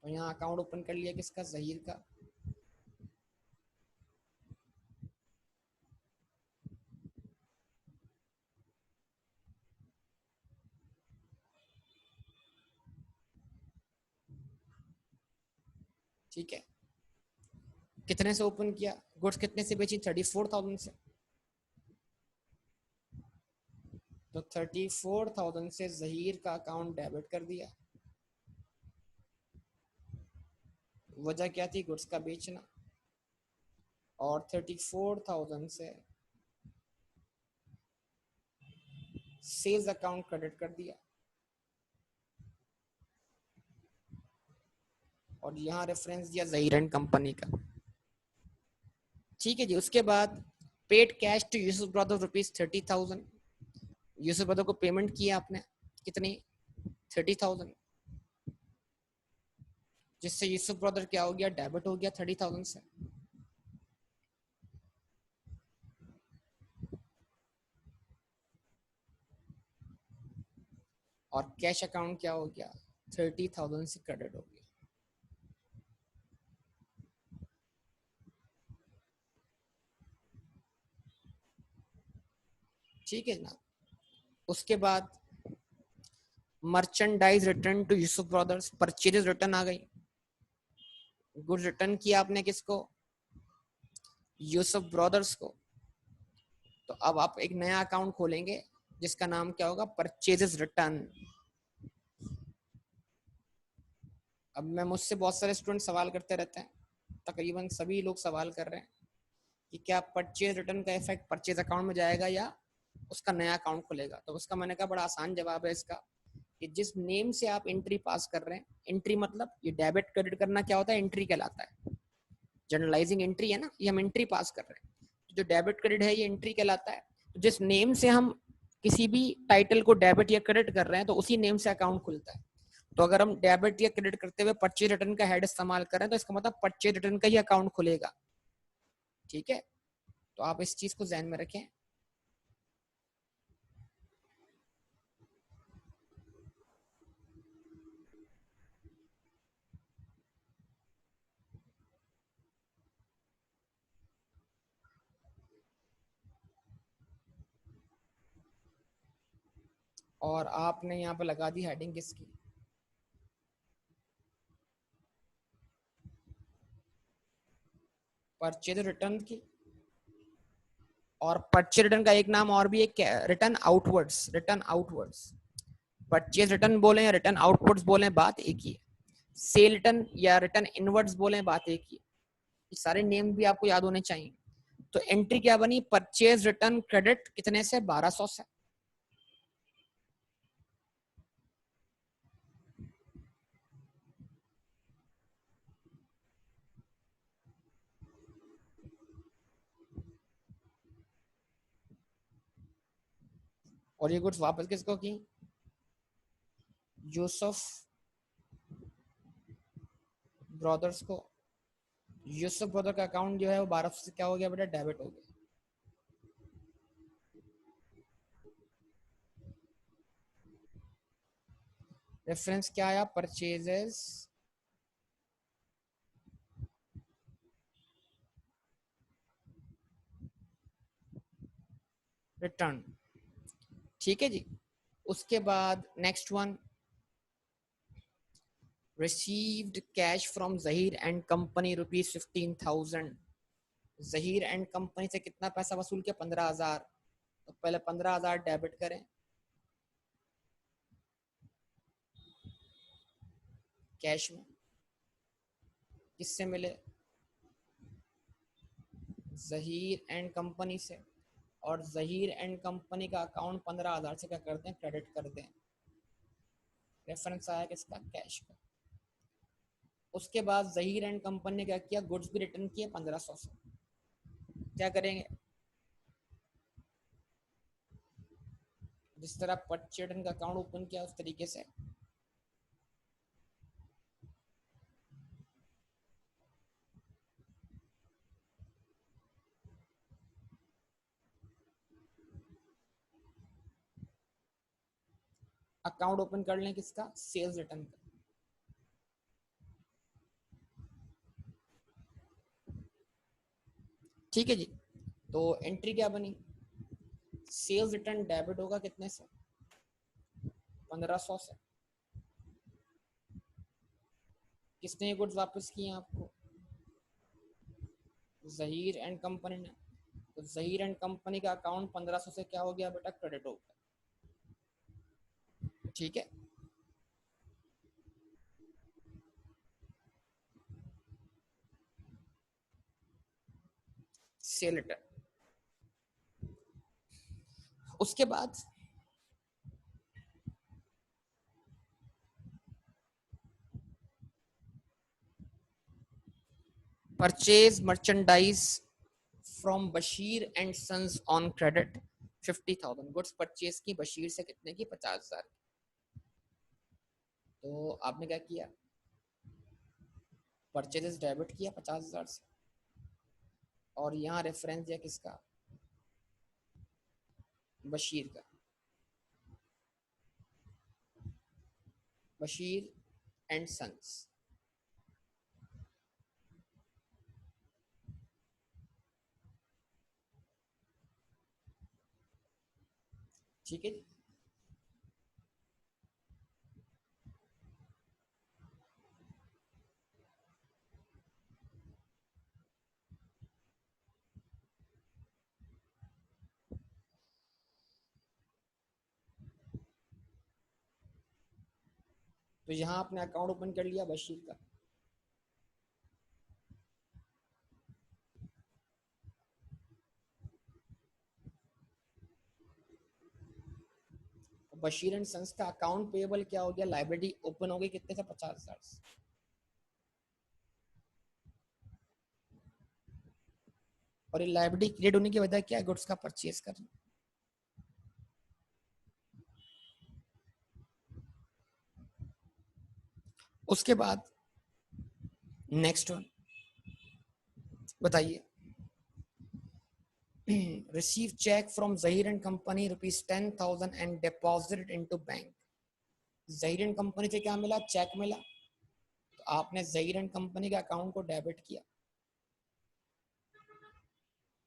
Speaker 1: तो यहाँ अकाउंट ओपन कर लिया किसका, जहीर का। ठीक है, कितने से ओपन किया, गुड्स कितने से बेची, 34,000 से। तो 34,000 से जहीर का अकाउंट डेबिट कर दिया। वजह क्या थी, गुड्स का बेचना। और 34,000 से सेल्स अकाउंट क्रेडिट कर दिया। और यहाँ रेफरेंस दिया जहीर एंड कंपनी का। ठीक है जी, उसके बाद paid cash to Yusuf brother ₹30,000। Yusuf brother को पेमेंट किया आपने, कितनी, 30,000, जिससे यूसुफ ब्रदर क्या हो गया, डेबिट हो गया 30,000 से। और कैश अकाउंट क्या हो गया, 30,000 से क्रेडिट हो गया। ठीक है ना। उसके बाद merchandise return to Yusuf brothers, purchase return आ गई। गुड्स रिटर्न किया आपने किसको, यूसुफ ब्रदर्स को। तो अब आप एक नया अकाउंट खोलेंगे जिसका नाम क्या होगा, परचेजेस रिटर्न। अब मैं मुझसे बहुत सारे स्टूडेंट सवाल करते रहते हैं, तकरीबन सभी लोग सवाल कर रहे हैं कि क्या परचेज रिटर्न का इफेक्ट परचेज अकाउंट में जाएगा या उसका नया अकाउंट खुलेगा। तो उसका मैंने कहा बड़ा आसान जवाब है इसका, कि जिस नेम से आप एंट्री पास कर रहे हैं, एंट्री मतलब ये डेबिट क्रेडिट करना क्या होता है, एंट्री कहलाता है। जनरलाइजिंग एंट्री है ना, ये हम एंट्री पास कर रहे हैं। जो डेबिट क्रेडिट है ये एंट्री कहलाता है। तो जिस नेम से हम किसी भी टाइटल को डेबिट या क्रेडिट कर रहे हैं तो उसी नेम से अकाउंट खुलता है। तो अगर हम डेबिट या क्रेडिट करते हुए परचेज रिटर्न का हेड इस्तेमाल कर रहे हैं तो इसका मतलब परचेज रिटर्न का ही अकाउंट खुलेगा। ठीक है, तो आप इस चीज को ध्यान में रखें। और आपने यहाँ पे लगा दी हेडिंग किसकी, परचेज रिटर्न की। और परचेज रिटर्न का एक नाम और भी एक return outwards, return outwards. Purchase return बोले या रिटर्न आउटवर्ड्स बोले बात एक ही है। सेल रिटर्न या रिटर्न इनवर्ड्स बोले बात एक ही है। ये सारे नेम भी आपको याद होने चाहिए। तो एंट्री क्या बनी, परचेज रिटर्न क्रेडिट कितने से, 1200 से। और ये गुड्स वापस किसको की, यूसुफ ब्रदर्स को। यूसुफ ब्रदर का अकाउंट जो है वो 1200 से क्या हो गया बेटा, डेबिट हो गया। रेफरेंस क्या आया, परचेजेस रिटर्न। ठीक है जी। उसके बाद next one, received cash from Zaheer and company ₹15,000। Zaheer and company से कितना पैसा वसूल किया, 15,000। तो पहले 15,000 डेबिट करें कैश में, किससे मिले, जहीर एंड कंपनी से। और जहीर एंड कंपनी का अकाउंट 15,000 से क्या करते हैं, क्रेडिट कर दें। रेफरेंस आया किसका, कैश का। उसके बाद जहीर एंड कंपनी ने क्या किया, गुड्स भी रिटर्न किए 1500 से। क्या करेंगे, जिस तरह परचेज रिटर्न का अकाउंट ओपन किया उस तरीके से अकाउंट ओपन कर लें, किसका, सेल्स रिटर्न का। ठीक है जी। तो एंट्री क्या बनी, सेल्स रिटर्न डेबिट होगा कितने से, 1500 से। किसने ये गुड्स वापस किए आपको? जहीर एंड कंपनी ने। तो जहीर एंड कंपनी का अकाउंट 1500 से क्या हो गया बेटा? क्रेडिट हो गया। ठीक है, से लेटर। उसके बाद purchase merchandise from Bashir and sons on credit 50,000। Goods purchase की बशीर से, कितने की? 50,000। तो आपने क्या किया? परचेजेस डेबिट किया 50,000 से, और यहाँ रेफरेंस दिया किसका? बशीर का। Bashir and sons. ठीक है जी। तो यहाँ आपने अकाउंट ओपन कर लिया बशीर का। बशीर एंड सन्स का अकाउंट पेएबल क्या हो गया? लाइबिलिटी ओपन हो गई कितने से? 50,000 से। और ये लाइबिलिटी क्रिएट होने की वजह क्या है? गुड्स का परचेज करना। उसके बाद नेक्स्ट वन बताइए। Receive cheque from Zaheer and company ₹10,000 and deposit into bank. Zaheer and company से क्या मिला? चेक मिला। तो आपने जहीर एंड कंपनी के अकाउंट को डेबिट किया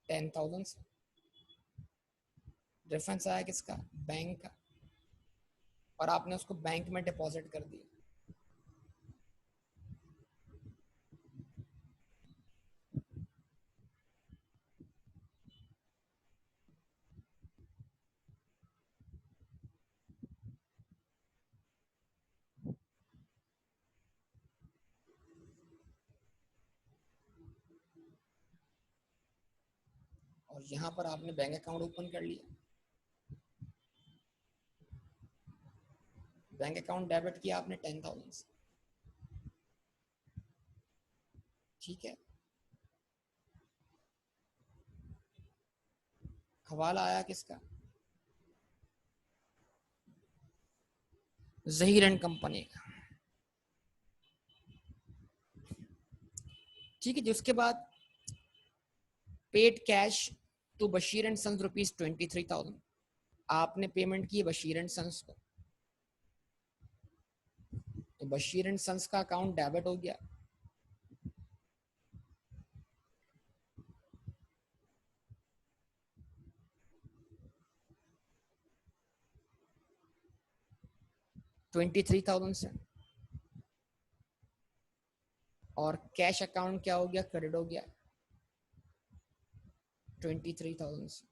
Speaker 1: 10,000 से। रेफरेंस आया किसका? बैंक का। और आपने उसको बैंक में डिपॉजिट कर दिया। और यहाँ पर आपने बैंक अकाउंट ओपन कर लिया। बैंक अकाउंट डेबिट किया आपने 10,000 से। ठीक है, हवाला आया किसका? जहीर एंड कंपनी का। ठीक है जी। उसके बाद paid cash to Bashir and sons ₹23,000। आपने पेमेंट की बशीर एंड सन्स को। तो बशीर एंड सन्स का अकाउंट डेबिट हो गया। $23,000 से। और कैश अकाउंट क्या हो गया? क्रेडिट हो गया 23,000 से।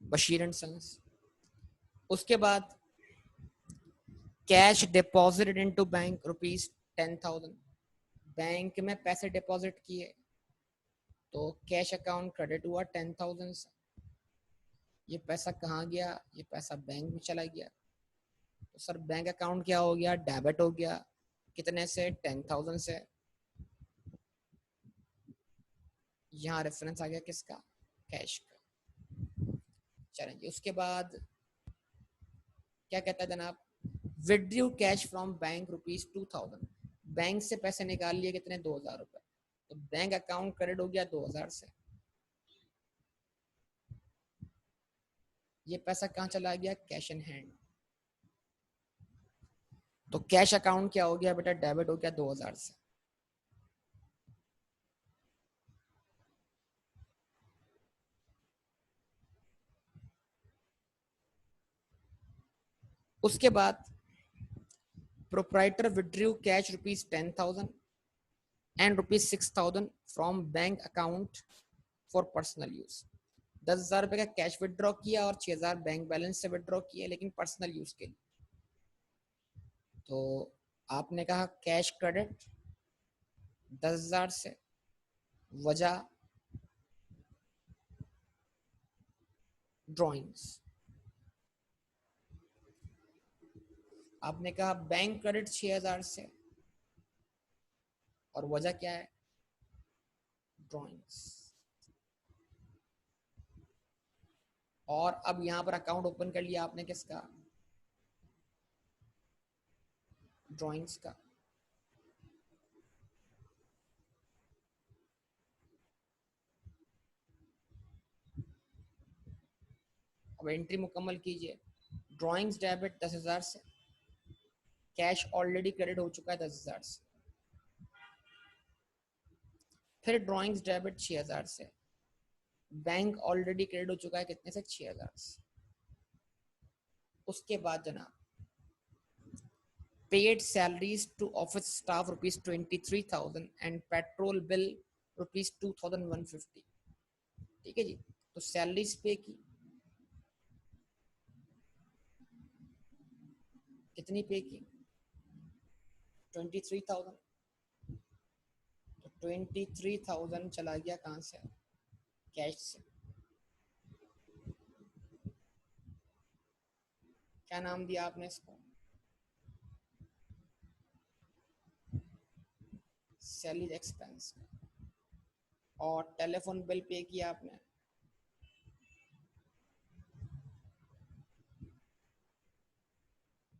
Speaker 1: Bashir and sons. उसके बाद cash deposit into bank ₹10,000। Bank में पैसे डिपॉजिट किए, तो कैश अकाउंट क्रेडिट हुआ 10,000 से। ये पैसा कहाँ गया? ये पैसा बैंक में चला गया। तो सर बैंक अकाउंट क्या हो गया? डेबिट हो गया। कितने से? 10,000 से। यहाँ रेफरेंस आ गया किसका? कैश का। चलेंगे उसके बाद क्या कहता है जनाब? Withdrew cash from bank ₹2,000। Bank से पैसे निकाल लिए कितने? 2,000 रुपए। तो बैंक अकाउंट क्रेडिट हो गया 2,000 से। ये पैसा कहाँ चला गया? Cash in hand. तो कैश अकाउंट क्या हो गया बेटा? डेबिट हो गया 2,000 से। उसके बाद proprietor withdrew cash ₹10,000 and ₹6,000 from bank account for personal use. 10,000 रुपए का कैश विड्रॉ किया और 6,000 बैंक बैलेंस से विड्रॉ किया, लेकिन पर्सनल यूज के लिए। तो आपने कहा कैश क्रेडिट 10,000 से, वजह ड्रॉइंग्स। आपने कहा बैंक क्रेडिट 6,000 से, और वजह क्या है? ड्रॉइंग्स। और अब यहां पर अकाउंट ओपन कर लिया आपने किसका? ड्रॉइंग्स का। अब एंट्री मुकम्मल कीजिए। ड्रॉइंग्स डेबिट 10,000 से, कैश ऑलरेडी क्रेडिट हो चुका है 10,000 से। फिर ड्रॉइंग्स डेबिट 6,000 से, बैंक ऑलरेडी क्रेडिट हो चुका है कितने से? 6,000 से। उसके बाद जनाब paid salaries to office staff ₹23,000 and petrol bill ₹2,150। ठीक है जी। तो सैलरीज पे की, कितनी पे की? 23,000। तो 23,000 चला गया कहाँ से? कैश से। क्या नाम दिया आपने इसको? Salary expense. और टेलीफोन बिल पे किया आपने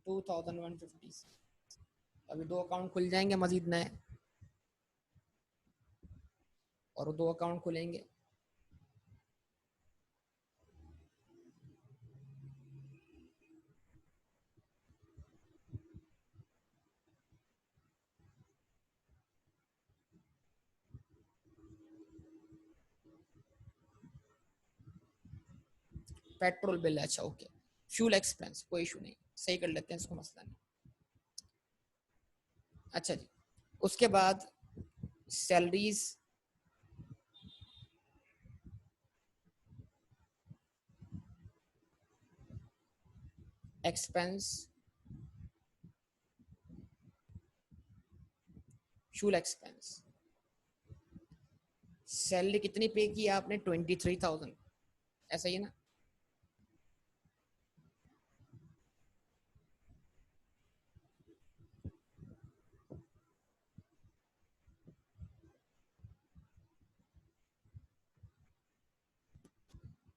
Speaker 1: 2,150 से। अभी दो अकाउंट खुल जाएंगे मजीद नए, और दो अकाउंट खुलेंगे। पेट्रोल बिल, अच्छा ओके। फ्यूल एक्सपेंस कोई इशू नहीं, सही कर लेते हैं इसको, मसला नहीं। अच्छा जी। उसके बाद salaries expense fuel expense. Salary कितनी पे की आपने? 23,000, ऐसा ही है ना?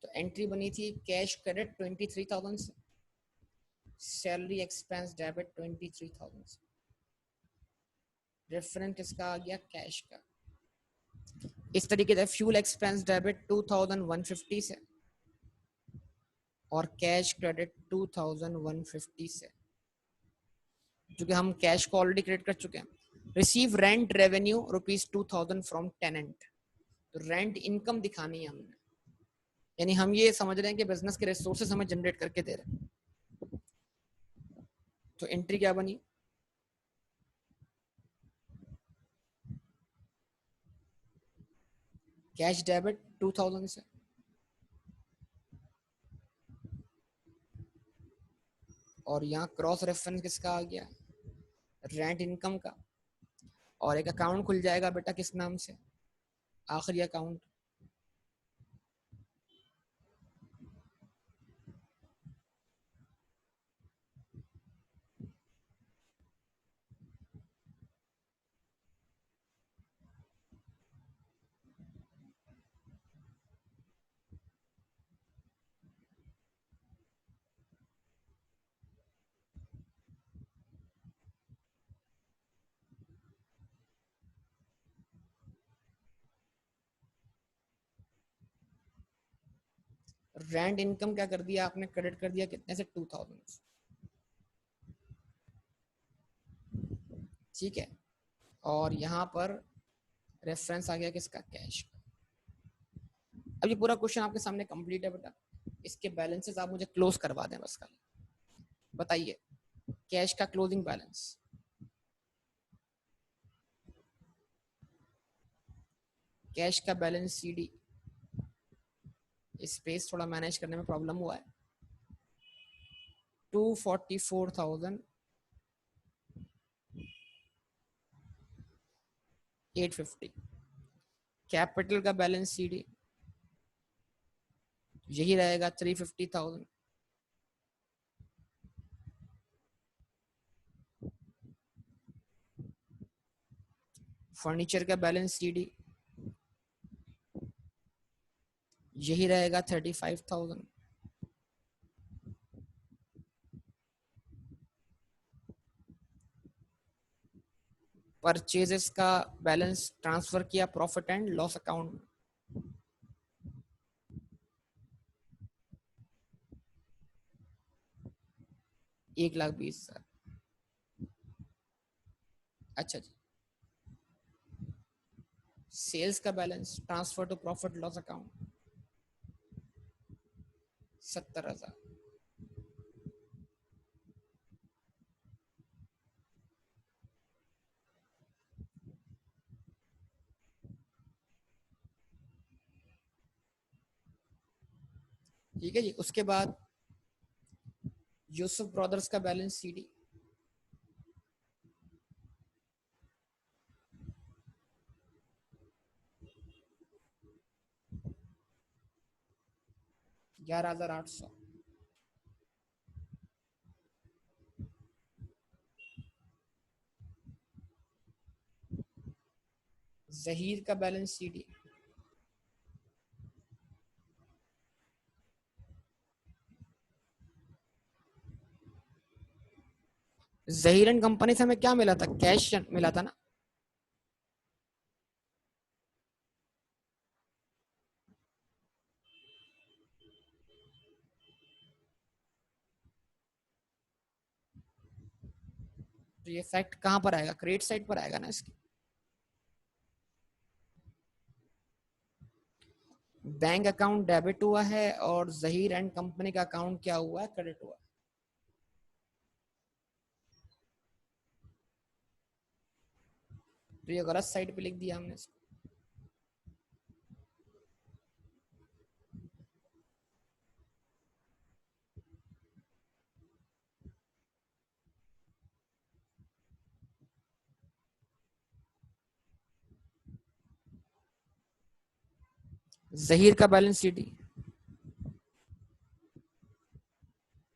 Speaker 1: तो एंट्री बनी थी कैश क्रेडिट 23,000 से, सैलरी एक्सपेंस डेबिट 23,000 से। रेफरेंस किसका आ गया? कैश का। इस तरीके से फ्यूल एक्सपेंस डेबिट 2,150 से, और कैश क्रेडिट 2,150 से, जो कि हम कैश को ऑलरेडी क्रेडिट कर चुके हैं। Receive rent revenue ₹2,000 from tenant. तो रेंट इनकम दिखानी है हमने, यानी हम ये समझ रहे हैं कि बिजनेस के रिसोर्सेस हमें जनरेट करके दे रहे हैं। तो एंट्री क्या बनी? कैश डेबिट 2,000 से, और यहाँ क्रॉस रेफरेंस किसका आ गया? रेंट इनकम का। और एक अकाउंट खुल जाएगा बेटा किस नाम से? आखिरी अकाउंट रेंट इनकम क्या कर दिया आपने? क्रेडिट कर दिया कितने से? 2,000 से। ठीक है। और यहाँ पर रेफरेंस आ गया किसका? कैश। अब ये पूरा क्वेश्चन आपके सामने कंप्लीट है बेटा। इसके बैलेंसेस आप मुझे क्लोज करवा दें बस कल। बताइए कैश का क्लोजिंग बैलेंस। कैश का बैलेंस सीडी, स्पेस थोड़ा मैनेज करने में प्रॉब्लम हुआ है। 244,850। कैपिटल का बैलेंस सीडी यही रहेगा 350,000। फर्नीचर का बैलेंस सीडी यही रहेगा 35,000। परचेजेस का बैलेंस ट्रांसफर किया प्रॉफिट एंड लॉस अकाउंट में, 1,20,000। अच्छा जी। सेल्स का balance transfer to profit loss account 70,000। ठीक है जी। उसके बाद यूसुफ ब्रदर्स का बैलेंस सीडी 11,800। जहीर का balance CD Zaheer and company से हमें क्या मिला था, कैश मिला था ना। तो ये फैक्ट कहां पर आएगा, क्रेडिट साइड पर आएगा ना इसकी। बैंक अकाउंट डेबिट हुआ है और जहीर एंड कंपनी का अकाउंट क्या हुआ है, क्रेडिट हुआ है। तो ये गलत साइड पे लिख दिया हमने इसको। जहीर का बैलेंस सीडी,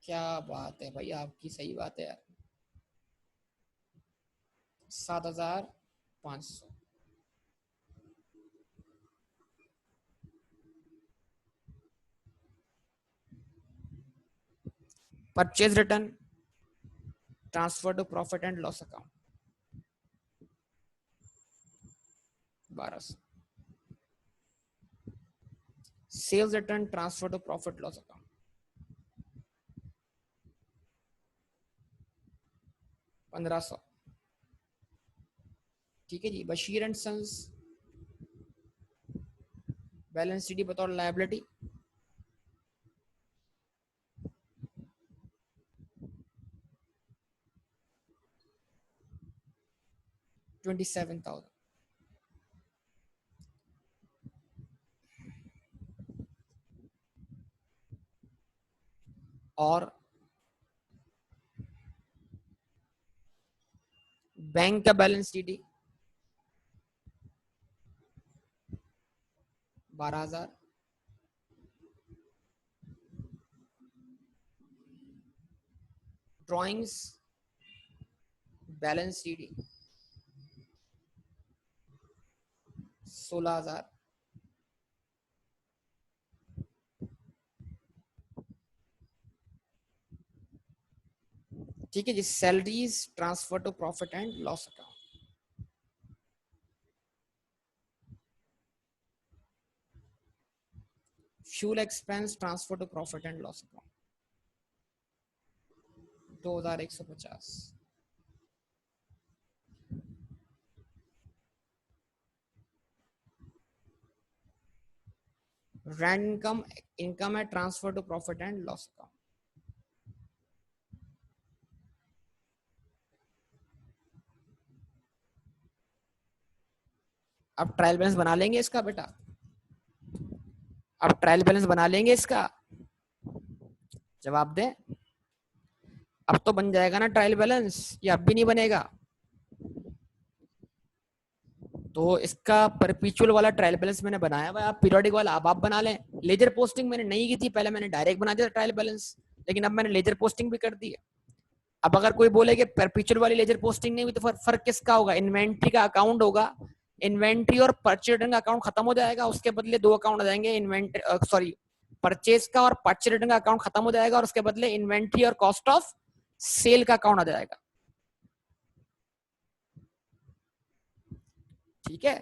Speaker 1: क्या बात है भाई, आपकी सही बात है यार। 7,500। Purchase return transfer to profit and loss account 1,200। Sales return transfer to profit loss account 1,500। ठीक है जी। Bashir and sons balance CD बतौर लायबिलिटी 27,000। और बैंक का balance CD 12,000। Drawings balance CD 16,000। ठीक है जी। Salaries transfer to profit and loss account, fuel expense transfer to profit and loss account 2,150। Rent income, income है transfer to profit and loss account अब trial balance बना लेंगे इसका बेटा, अब ट्रायल बैलेंस बना लेंगे इसका, जवाब दे। अब तो बन जाएगा ना ट्रायल बैलेंस, या अब भी नहीं बनेगा? तो इसका परपीचुअल वाला ट्रायल बैलेंस मैंने बनाया हुआ है, आप पीरियोडिक वाला अब आप बना लें। लेजर पोस्टिंग मैंने नहीं की थी, पहले मैंने डायरेक्ट बना दिया ट्रायल बैलेंस, लेकिन अब मैंने लेजर पोस्टिंग भी कर दी है। अब अगर कोई बोले कि परपीचुअल वाली लेजर पोस्टिंग नहीं हुई, तो फर्क किसका होगा? इन्वेंट्री का अकाउंट होगा, इन्वेंट्री और परचेज रिटर्न का अकाउंट खत्म हो जाएगा, उसके बदले दो अकाउंट आ जाएंगे, इन्वेंट्री सॉरी परचेज का और परचेज रिटर्न का अकाउंट खत्म हो जाएगा, और उसके बदले इन्वेंट्री और कॉस्ट ऑफ सेल का अकाउंट आ जाएगा। ठीक है,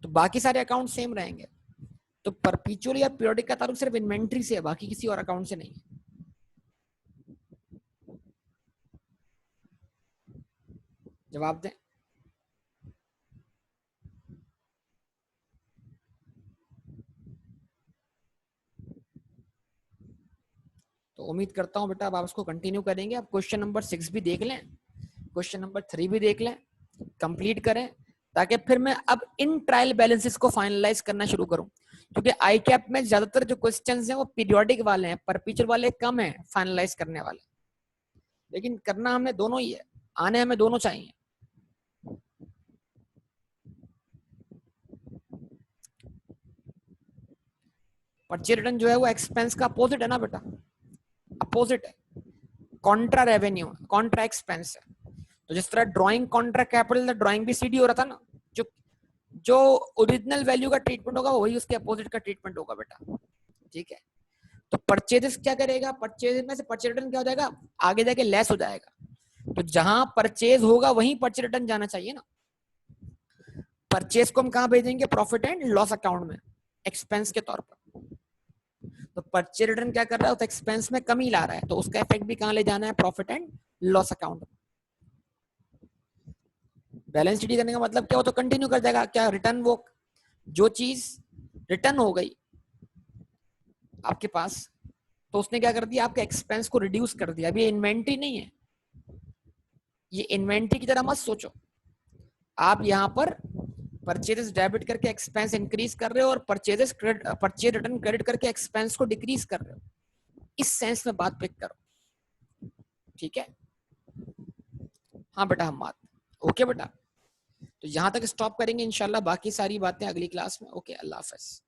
Speaker 1: तो बाकी सारे अकाउंट सेम रहेंगे। तो परपीचुअल या पीरियोडिक का ताल्लुक सिर्फ इन्वेंट्री से है, बाकी किसी और अकाउंट से नहीं है। जवाब दें। तो उम्मीद करता हूं बेटा अब आप इसको कंटिन्यू करेंगे। आप क्वेश्चन नंबर 6 भी देख लें, क्वेश्चन नंबर 3 भी देख लें, कंप्लीट करें, ताकि फिर मैं अब इन ट्रायल बैलेंसेस को फाइनलाइज करना शुरू करूं। क्योंकि आई कैप में ज्यादातर जो क्वेश्चंस हैं वो पीरियोडिक वाले हैं, परपीचुअल वाले कम है फाइनलाइज करने वाले, लेकिन करना हमने दोनों ही है, आने हमें दोनों चाहिए। परचेज रिटर्न जो है वो एक्सपेंस का अपोजिट है ना बेटा, अपोजिट है, कॉन्ट्रा रेवेन्यू, कॉन्ट्रा एक्सपेंस है। तो जिस तरह ड्राइंग कॉन्ट्रा कैपिटल, ड्राइंग भी सीडी हो रहा था ना, जो जो ओरिजिनल वैल्यू का ट्रीटमेंट होगा वही उसके अपोजिट का ट्रीटमेंट होगा बेटा। ठीक है, तो परचेजेस क्या करेगा, परचेज में से परचेज रिटर्न क्या हो जाएगा, आगे जाके लेस हो जाएगा। तो जहां परचेज होगा वहीं परचेज रिटर्न जाना चाहिए ना। परचेज को हम कहां भेजेंगे, प्रॉफिट एंड लॉस अकाउंट में, एक्सपेंस के तौर पर। तो परचेज रिटर्न क्या कर रहा है, तो एक्सपेंस में कमी ला रहा है, तो उसका इफेक्ट भी कहां ले जाना है, profit and loss account. Balance sheet करने का मतलब क्या हो, तो कंटिन्यू कर जाएगा क्या, रिटर्न, वो जो चीज रिटर्न हो गई आपके पास, तो उसने क्या कर दिया, आपके एक्सपेंस को रिड्यूस कर दिया। अभी ये इन्वेंट्री नहीं है, ये इन्वेंट्री की तरह मत सोचो। आप यहाँ पर परचेजेस डेबिट करके एक्सपेंस इंक्रीज कर रहे हो, और परचेज रिटर्न क्रेडिट करके एक्सपेंस को डिक्रीज कर रहे हो। इस सेंस में बात पिक करो। ठीक है, हाँ बेटा हम बात, ओके बेटा। तो यहाँ तक स्टॉप करेंगे इंशाल्लाह, बाकी सारी बातें अगली क्लास में। ओके, अल्लाह हाफ़िज़।